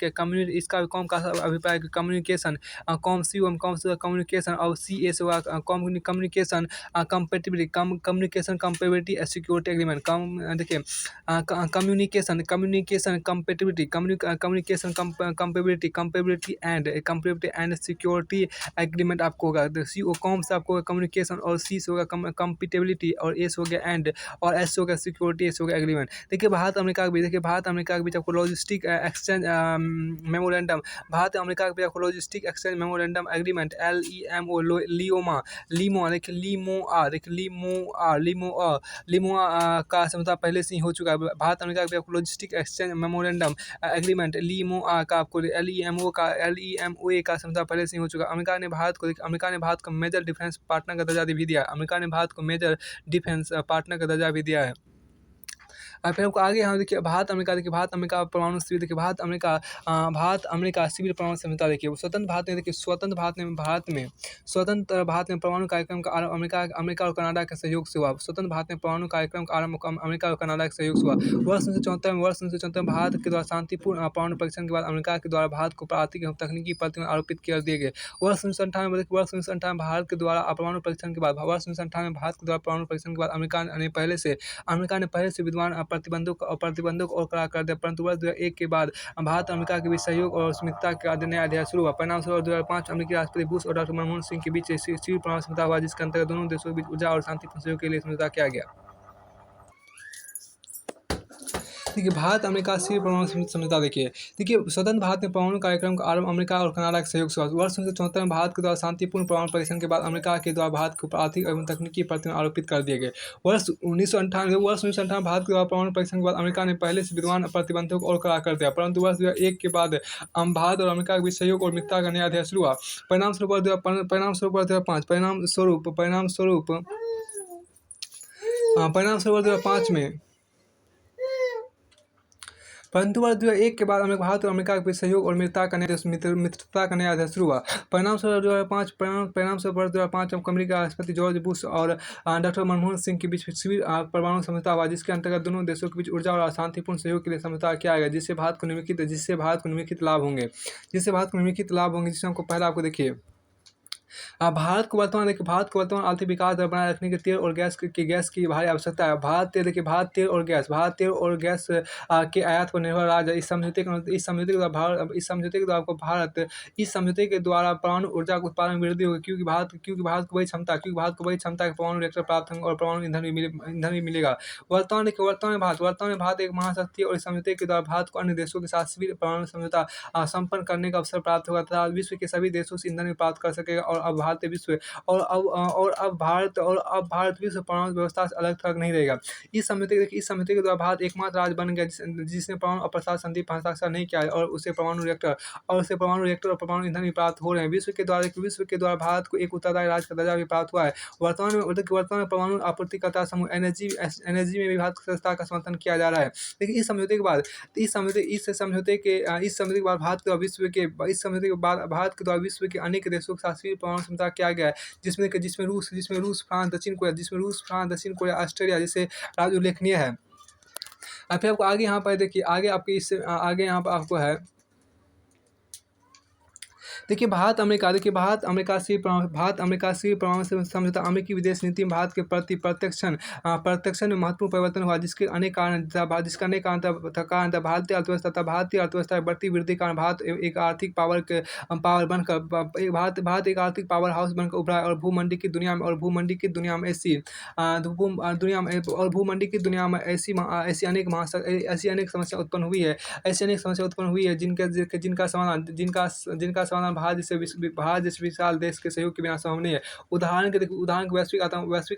कम्युनिकेशन और CA से हुआ communication compatibility security agreement. Compatibility and security agreement आपको होगा। कॉम से आपको कम्युनिकेशन और C से होगा कंपेटिबिलिटी और A से हो गया एंड और S से हो गया सिक्योरिटी, A से हो गया एग्रीमेंट। देखिए भारत अमेरिका के बीच आपको logistic exchange memorandum agreement LEMOA का समझौता पहले से ही हो चुका है। भारत अमेरिका के बीच logistic exchange memorandum agreement LEMOA का समझौता पहले से ही हो चुका है। अमेरिका ने भारत को मेजर डिफेंस पार्टनर का दर्जा भी दिया है। फिर आपको आगे यहाँ देखिए भारत अमेरिका परमाणु शिविर देखिए भारत अमेरिका शिविर परमाणु समझौता देखिए स्वतंत्र भारत में परमाणु कार्यक्रम का आरंभ अमेरिका और कनाडा के सहयोग से हुआ। स्वतंत्र भारत में परमाणु कार्यक्रम का आरंभ अमेरिका और कनाडा के सहयोग से हुआ। वर्ष 1974 में भारत के द्वारा शांतिपूर्ण परमाणु परीक्षण के बाद अमेरिका के द्वारा भारत को आर्थिक एवं तकनीकी प्रतिबंध आरोपित कर दिए गए। वर्ष 1998 में भारत के द्वारा परमाणु परीक्षण के बाद अमेरिका ने पहले से विद्वान प्रतिबंधों को और कड़ा कर दिया। परंतु वर्ष 2001 के बाद भारत अमेरिका के बीच सहयोग और मित्रता का नया अध्याय शुरू हुआ। परिणामस्वरूप 2005 अमेरिकी राष्ट्रपति बुश और डॉक्टर मनमोहन सिंह के बीच शिविर परमाणु समझौता हुआ, जिसके अंतर्गत दोनों देशों के बीच ऊर्जा और शांतिपूर्ण सहयोग के लिए समझौता किया गया। देखिए भारत अमेरिका शिविर परमाणु समझौता देखिए स्वतंत्र भारत में परमाणु कार्यक्रम का आरंभ अमेरिका और कनाडा के सहयोग से हुआ। वर्ष 1974 में भारत के द्वारा शांतिपूर्ण परमाणु परीक्षण के बाद अमेरिका के द्वारा भारत के ऊपर आर्थिक एवं तकनीकी प्रतिबंध आरोपित कर दिए गए। वर्ष 1998 भारत के द्वारा परमाणु परीक्षण के बाद अमेरिका ने पहले से विद्वान प्रतिबंधों को और कड़ा कर दिया। परंतु वर्ष 2001 के बाद भारत और अमेरिका के बीच सहयोग और मित्रता का नया अध्याय शुरू हुआ। परंतु वर्ष 2001 के बाद भारत और अमेरिका के बीच सहयोग और मित्रता का नया अध्याय शुरू हुआ। परिणामस्वरूप 2005 में अमेरिकी राष्ट्रपति जॉर्ज बुश और डॉक्टर मनमोहन सिंह के बीच शिविर परमाणु समझौता हुआ, जिसके अंतर्गत दोनों देशों के बीच ऊर्जा और शांतिपूर्ण सहयोग के लिए समझौता किया गया, जिससे भारत को निम्नलिखित लाभ होंगे। जिससे हमको पहला आपको देखिए भारत को वर्तमान आर्थिक विकास दर बनाए रखने के तेल और गैस की भारी आवश्यकता है। भारत तेल और गैस के आयात पर निर्भर राज्य है। इस समझौते के द्वारा परमाणु ऊर्जा के उत्पादन में वृद्धि होगी, क्योंकि भारत को बड़ी क्षमता के परमाणु रिएक्टर प्राप्त होंगे और परमाणु ईंधन भी मिलेगा। वर्तमान में भारत एक महाशक्ति है और इस समझौते के द्वारा भारत को अन्य देशों के साथ सिविल परमाणु समझौता संपन्न करने का अवसर प्राप्त होगा तथा विश्व के सभी देशों से ईंधन भी प्राप्त कर सकेगा। और अब भारत विश्व परमाणु व्यवस्था से अलग थलग नहीं रहेगा। इस समझौते के द्वारा भारत एकमात्र राज्य बन गया जिसने परमाणु अप्रसार संधि पर हस्ताक्षर नहीं किया है और उसे परमाणु रिएक्टर और परमाणु ईंधन भी प्राप्त हो रहे हैं। विश्व के द्वारा भारत को एक उत्तरदायी राज्य का दर्जा भी प्राप्त हुआ है। वर्तमान में परमाणु आपूर्तिकर्ता समूह एनर्जी में भी भारत की सदस्यता का समर्थन किया जा रहा है। लेकिन इस समझौते के बाद इस समझौते के बाद भारत के द्वारा विश्व के अनेक देशों के साथ सिविल परमाणु समझौता किया गया है, जिसमें रूस, फ्रांस, दक्षिण कोरिया, ऑस्ट्रेलिया जैसे राज्य उल्लेखनीय है। फिर आपको आगे यहाँ पर देखिए, आगे यहाँ पर आपको है, देखिए भारत अमेरिका से परमाणु समझौता अमेरिकी विदेश नीति में भारत के प्रति प्रत्यक्ष में महत्वपूर्ण परिवर्तन हुआ, जिसके अनेक कारण था। भारतीय अर्थव्यवस्था की बढ़ती वृद्धि के कारण भारत एक आर्थिक पावर हाउस बनकर उभरा है और भूमंडी की दुनिया में ऐसी अनेक समस्या उत्पन्न हुई है जिनका समाधान भारत जैसे विशाल देश के सहयोग के बिना संभव नहीं है। उदाहरण के वैश्विक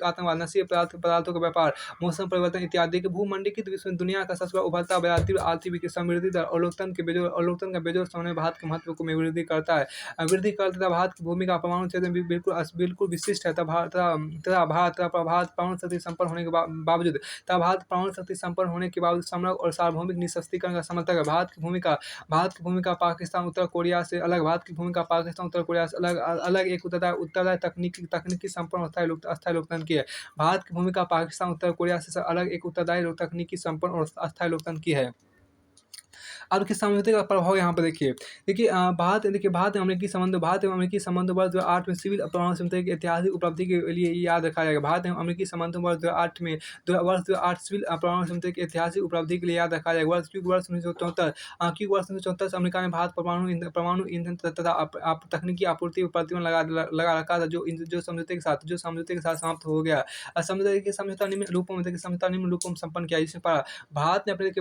आतंकवाद, नशीले पदार्थों का व्यापार, मौसम परिवर्तन इत्यादि। के भूमंडलीकृत विश्व में दुनिया का सबसे बड़ा उभरता आर्थिक समृद्धि दर और लोकतंत्र का बेजोड़ समन्वय भारत के महत्व में वृद्धि करता है। भारत की भूमिका परमाणु क्षेत्र में बिल्कुल विशिष्ट है। भारत परमाणु शक्ति संपन्न होने के बावजूद समग्र और सार्वभौमिक निःशस्त्रीकरण का समर्थक है। भारत की भूमिका पाकिस्तान उत्तर कोरिया से अलग एक उत्तरदायी तकनीकी संपन्न और अस्थायी लोकतंत्र की है। भारत की भूमिका पाकिस्तान उत्तर कोरिया से अलग एक उत्तरदायी तकनीकी संपन्न और अस्थायी लोकतंत्र की है। अब किस समझौते का प्रभाव यहाँ पर देखिए भारत एवं अमेरिकी संबंध वर्ष 2008 में सिविल परमाणु समझौते की ऐतिहासिक उपलब्धि के लिए याद रखा जाएगा। भारत एवं अमेरिकी संबंध वर्ष 2008 सिविल परमाणु समझौते की ऐतिहासिक उपलब्धि के लिए याद रखा जाएगा। वर्ष 1974 से अमेरिका ने भारत परमाणु ईंधन तथा तकनीकी आपूर्ति पर प्रतिबंध लगा रखा था, जो समझौते के साथ समाप्त हो गया। समझौता निम्न रूपों में संपन्न किया, जिसमें भारत ने अपने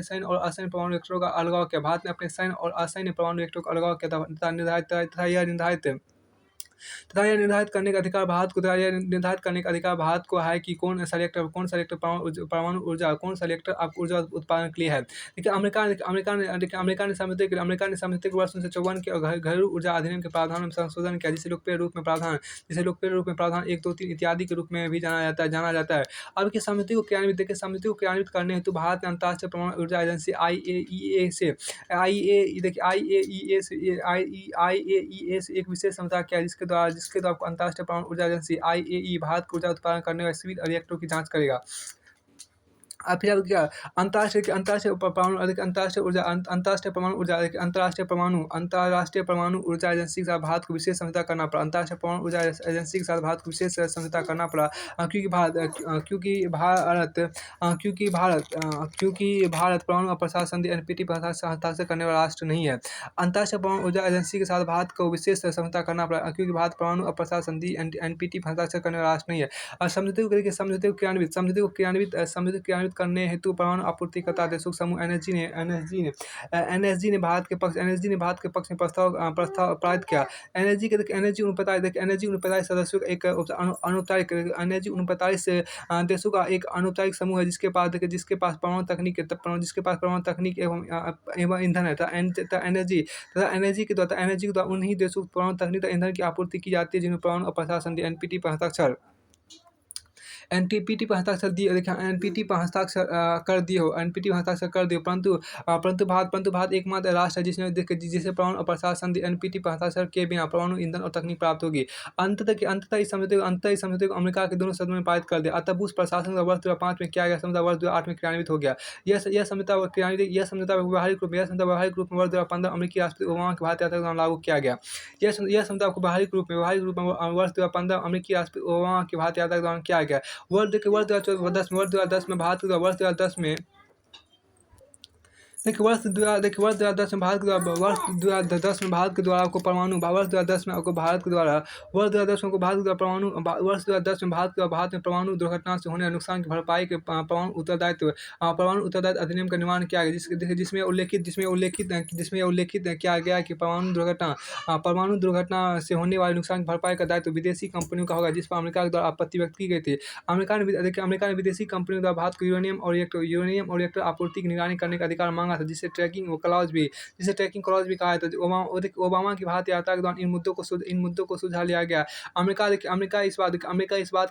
सैन्य और असैन्य परमाणु रिएक्टरों का अलगाव किया। भारत ने अपने सैन्य और असैन्य परमाणु रिएक्टरों का अलगाव किया तथा यह निर्धारित करने का अधिकार भारत को है कि कौन सा रिएक्टर परमाणु ऊर्जा ऊर्जा उत्पादन के लिए है। देखिए अमेरिका ने समझौते के वर्ष 1954 के घरेलू ऊर्जा अधिनियम के प्रावधान में संशोधन किया, जिसे लोकप्रिय रूप में प्रावधान 1, 2, 3 इत्यादि के रूप में भी जाना जाता है। अब की समझौते को क्रियान्वित करने हेतु भारत ने अंतर्राष्ट्रीय परमाणु ऊर्जा एजेंसी IAEA से एक विशेष समझौता किया, जिसके द्वारा अंतर्राष्ट्रीय परमाणु ऊर्जा एजेंसी IAEA भारत को ऊर्जा उत्पादन करने वाले सिविल रिएक्टरों की जांच करेगा। फिर अब क्या अंतर्राष्ट्रीय परमाणु ऊर्जा एजेंसी के साथ भारत को विशेष समझौता करना पड़ा। अंतर्राष्ट्रीय परमाणु ऊर्जा एजेंसी के साथ भारत को विशेष समझौता करना पड़ा क्योंकि भारत परमाणु अप्रसार संधि NPT पर हस्ताक्षर करने वाला राष्ट्र नहीं है। अंतर्राष्ट्रीय परमाणु ऊर्जा एजेंसी के साथ भारत को विशेष समझौता करना पड़ा क्योंकि भारत परमाणु अप्रसार संधि NPT पर हस्ताक्षर करने वाला राष्ट्र नहीं है। समझौते को क्रियान्वित करने हेतु परमाणु आपूर्तिकर्ता देशों का समूह एनएसजी ने भारत के पक्ष में प्रस्ताव पारित किया। एनएसजी 39 सदस्यों का एक देशों का एक अनौपचारिक समूह है, जिसके पास परमाणु तकनीक एवं ईंधन है। एनएसजी के द्वारा उन्हीं देशों को परमाणु तकनीक तथा ईंधन की आपूर्ति की जाती है जिनमें परमाणु अप्रसार संधि NPT पर हस्ताक्षर एनपीटी पर हस्ताक्षर दिए, देखिए एनपीटी पर हस्ताक्षर कर दिए हो, एनपीटी पर हस्ताक्षर कर दिए, परंतु भारत एकमात्र राष्ट्र है जिसने देखिए जिसे परमाणु अप्रसार संधि एनपीटी पर हस्ताक्षर किए बिना परमाणु ईंधन और तकनीक प्राप्त होगी। अंततः इस समझौते को अमेरिका के दोनों सदनों में पारित कर दिया। अतः बुश प्रशासन का वर्ष 2005 में किया गया समझौता वर्ष 2008 में क्रियान्वित हो गया। यह समझौता व्यावहारिक रूप में वर्ष 2015 अमेरिकी राष्ट्रपति ओबामा की भारत यात्रा के दौरान लागू किया गया। यह समझौता को व्यावहारिक रूप में वर्ष 2015 अमेरिकी राष्ट्रपति ओबामा की भारत यात्रा के दौरान किया गया। वर्ष 2010 में भारत के वर्ष 2010 में देखिए वर्ष 2010 में भारत के द्वारा आपको परमाणु वर्ष 2010 में आपको भारत के द्वारा परमाणु वर्ष 2010 में भारत में परमाणु दुर्घटना से होने वाले नुकसान की भरपाई के परमाणु उत्तरदायित्व अधिनियम का निर्माण किया गया, जिसमें उल्लेखित किया गया कि परमाणु दुर्घटना से होने वाले नुकसान की भरपाई का दायित्व विदेशी कंपनियों का होगा, जिस पर अमेरिका के द्वारा आपत्ति व्यक्त की गई थी। अमेरिका ने विदेशी कंपनियों द्वारा भारत को यूरेनियम और रिएक्टर आपूर्ति की निगरानी करने का अधिकार मांगा था, जिसे ट्रैकिंग क्लॉज भी कहा जाता है। ओबामा की भारत यात्रा के दौरान इन मुद्दों को सुलझा लिया गया। अमेरिका इस बात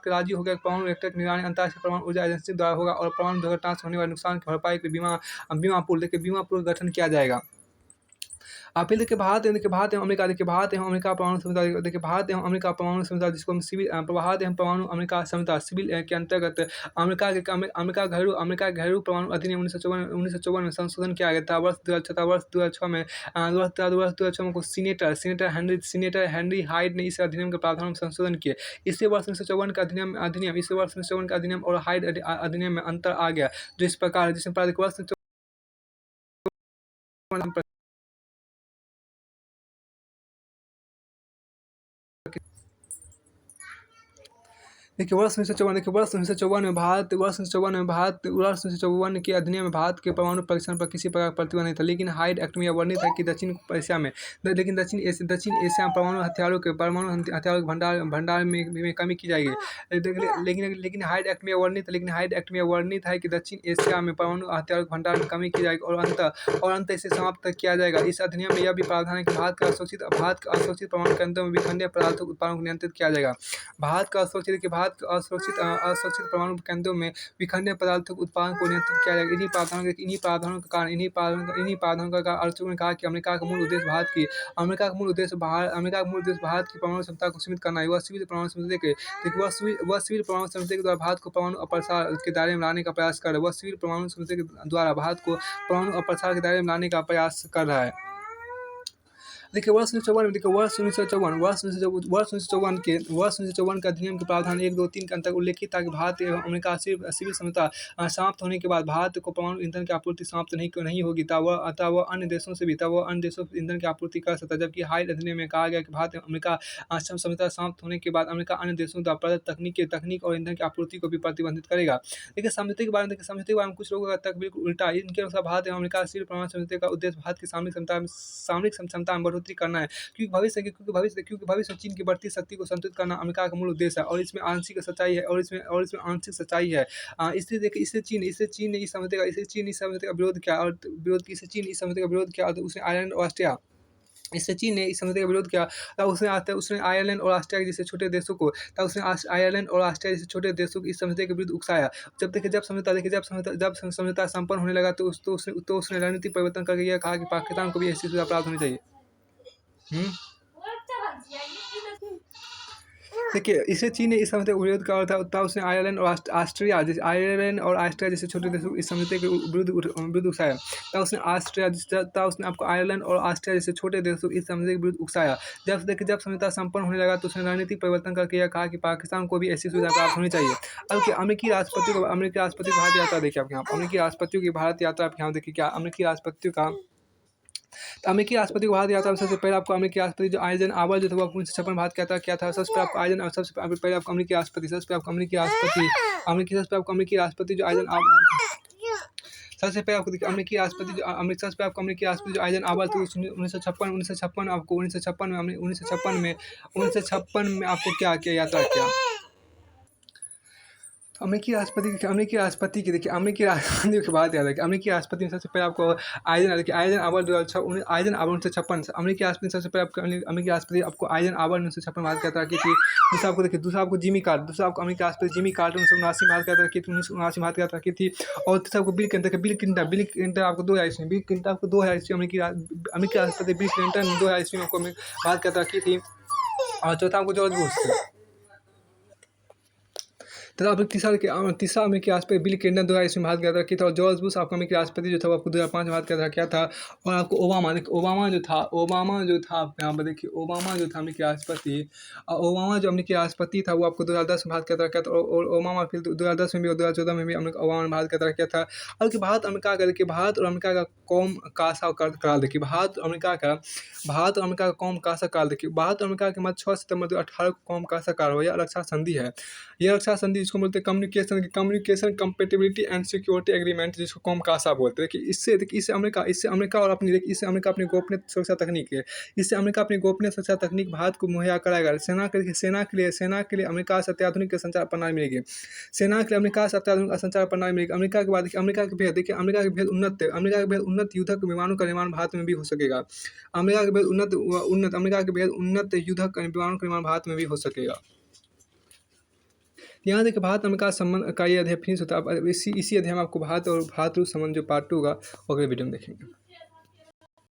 के राजी हो गया कि परमाणु रिएक्टर की निगरानी अंतर्राष्ट्रीय परमाणु ऊर्जा एजेंसी द्वारा होगा और परमाणु दुर्घटना से होने वाले नुकसान की भरपाई के लिए बीमा पूल गठन किया जाएगा। फिर भारत एवं अमेरिका परमाणु समझौता जिसको हम भारत एवं परमाणु अमेरिका समझौता सिविल के अंतर्गत अमेरिका घरेलू परमाणु अधिनियम 1954 में संशोधन किया गया था। वर्ष 2006 में कुछ सीनेटर हेनरी हाइड ने इस अधिनियम के प्रावधानों में संशोधन किए। इससे वर्ष 1954 का अधिनियम और हाइड अधिनियम में अंतर आ गया, जो इस प्रकार है, जिसमें वर्ष वर्ष 1954 के अधिनियम में भारत के परमाणु परीक्षण पर किसी प्रकार प्रतिबंध नहीं था, लेकिन हाइड एक्ट में यह वर्णित है कि दक्षिण एशिया में परमाणु हथियारों के भंडार में कमी की जाएगी। लेकिन हाइड एक्ट में वर्णित है कि दक्षिण एशिया में परमाणु हथियारों के भंडार में कमी की जाएगी और अंत इसे समाप्त किया जाएगा। इस अधिनियम में यह भी प्रावधान है कि भारत के असुरक्षित परमाणु केंद्रों में विखंडनीय पदार्थों के उत्पादन को नियंत्रित किया जाएगा। भारत का असुरक्षित परमाणु केंद्रों में विखंडनीय पदार्थों के उत्पादन को नियंत्रित किया जाएगा। इन्हीं प्रावधानों के कारण आलोचकों ने कहा कि अमेरिका का मूल उद्देश्य भारत की परमाणु क्षमता को सीमित करना है। वह सिविल परमाणु समझौते के द्वारा भारत को परमाणु अप्रसार के दायरे में लाने का प्रयास कर रहा है। वर्ष 1954 के अधिनियम के प्रावधान 1, 2, 3 के अंतर्गत उल्लेखित था कि भारत एवं अमेरिका सिविल समझौता समाप्त होने के बाद भारत को परमाणु ईंधन की आपूर्ति समाप्त नहीं होगी, अतः वह अन्य देशों से ईंधन की आपूर्ति कर सकता है। जबकि हाइड अधिनियम में कहा गया कि भारत एवं अमेरिका समझौता समाप्त होने के बाद अमेरिका अन्य देशों द्वारा प्रदत्त तकनीक और ईंधन की आपूर्ति को भी प्रतिबंधित करेगा। देखिए समझौते के बारे में कुछ लोगों का तर्क बिल्कुल उल्टा है। इनके अनुसार भारत एवं अमेरिका सिविल परमाणु समझौते का उद्देश्य भारत की सामरिक क्षमता में करना है, क्योंकि भविष्य में चीन की बढ़ती शक्ति को संतुलित करना अमेरिका का मूल उद्देश्य है और इसमें आंशिक सच्चाई है। इससे चीन ने इस समझौते का विरोध किया और उसने आयरलैंड और ऑस्ट्रिया उसने आयरलैंड और ऑस्ट्रिया जैसे छोटे देशों को इस समझौते के विरुद्ध उकसाया। जब समझौता संपन्न होने लगा तो उसने रणनीतिक परिवर्तन करके यह कहा कि पाकिस्तान को भी ऐसी सुविधा प्राप्त होनी चाहिए। देखिए इससे चीन ने इस समझौते का विरोध किया था। उसने आयरलैंड और ऑस्ट्रिया जैसे छोटे देशों इस समझौते के विरुद्ध उकसाया। उसने आपको आयरलैंड और ऑस्ट्रिया जैसे छोटे देशों इस समझौते के विरुद्ध उकसाया। जब समझौता संपन्न होने लगा तो उसने रणनीतिक परिवर्तन करके यह कहा कि पाकिस्तान को भी ऐसी सुविधा प्राप्त होनी चाहिए। अब अमेरिकी राष्ट्रपति की भारत यात्रा देखिए आप यहाँ, अमेरिकी राष्ट्रपतियों की भारत यात्रा आप यहाँ देखिए क्या अमेरिकी राष्ट्रपति को भारत यात्रा में सबसे पहले आपको अमेरिकी राष्ट्रपति जो आइजनहावर जो था वो 1956 भारत यात्रा किया था। सबसे पहले आपको अमेरिकी राष्ट्रपति जो आइजनहावर थे 1956 में आपको क्या किया यात्रा किया। तो अमेरिकी राष्ट्रपति की देखिए अमेरिकी राष्ट्रपति की बात याद है कि अमेरिकी राष्ट्रपति में सबसे पहले आपको आइजन आवर 2006 आइजन आवर 1956 अमेरिकी राष्ट्रपति सबसे पहले आपको अमेरिकी राष्ट्रपति आपको आइजन आवर 1956 भारत यात्रा की थी। दूसरा आपको देखिए दूसरा आपको जिमी कार्टर दूसरा आपको अमेरिकी राष्ट्रपति जिमी कार्टर 1979 भारत यात्रा की थी 1979 भारत यात्रा की थी। और तीसरा आपको बिल क्लिंटन आपको 2000 ईस्वी बिल क्लिंटन आपको 2000 ईस्वी अमेरिकी राष्ट्रपति बिल क्लिंटन 2000 ईस्वी में आपको भारत यात्रा की थी। और चौथा आपको जॉर्ज बुश तथा आपको तीसरा अमेरिकी राष्ट्रपति बिल क्लिंटन 2000 ईस्वी में भारत यात्रा की था। और जॉर्ज बुश आपका अमेरिकी राष्ट्रपति जो था वो आपको 2005 में भारत यात्रा किया था। और आपको ओबामा देखिए ओबामा जो था आपको यहाँ पर देखिए ओबामा जो था अमेरिकी राष्ट्रपति ओबामा जो अमेरिकी राष्ट्रपति था वो आपको 2010 में भारत यात्रा किया था। और ओबामा फिर 2010 में भी और 2014 में भी ओबामा ने भारत यात्रा किया था। और कि भारत अमेरिका का देखिए भारत और अमेरिका का कौम का काल देखिए भारत और अमेरिका का कौम का काल देखिए भारत और अमेरिका के मध्य 6 सितंबर 2018 को कौम का काल हुआ। यह रक्षा संधि है। यह रक्षा संधि जिसको बोलते हैं communication compatibility and security agreement जिसको कॉम कासा बोलते हैं। इससे अमेरिका और इससे अमेरिका अपनी गोपनीय सुरक्षा तकनीक है। इससे अमेरिका अपनी गोपनीय सुरक्षा तकनीक भारत को मुहैया कराएगा। सेना के लिए अमेरिका से अत्याधुनिक संचार प्रणाली मिलेगी। सेना के लिए अमेरिका से अत्याधुनिक संचार प्रणाली मिलेगी। अमेरिका के बाद अमेरिका के भेद उन्नत युद्धक विमानों का निर्माण भारत में भी हो सकेगा। अमेरिका के भेद उन्नत युद्धक विमानों का निर्माण भारत में भी हो सकेगा। यहाँ देखिए भारत अमेरिका संबंध का ये अध्याय फिनिश होता है। अब इसी अध्याय में आपको भारत रूस संबंध जो पार्ट 2 होगा वो अगले वीडियो में देखेंगे।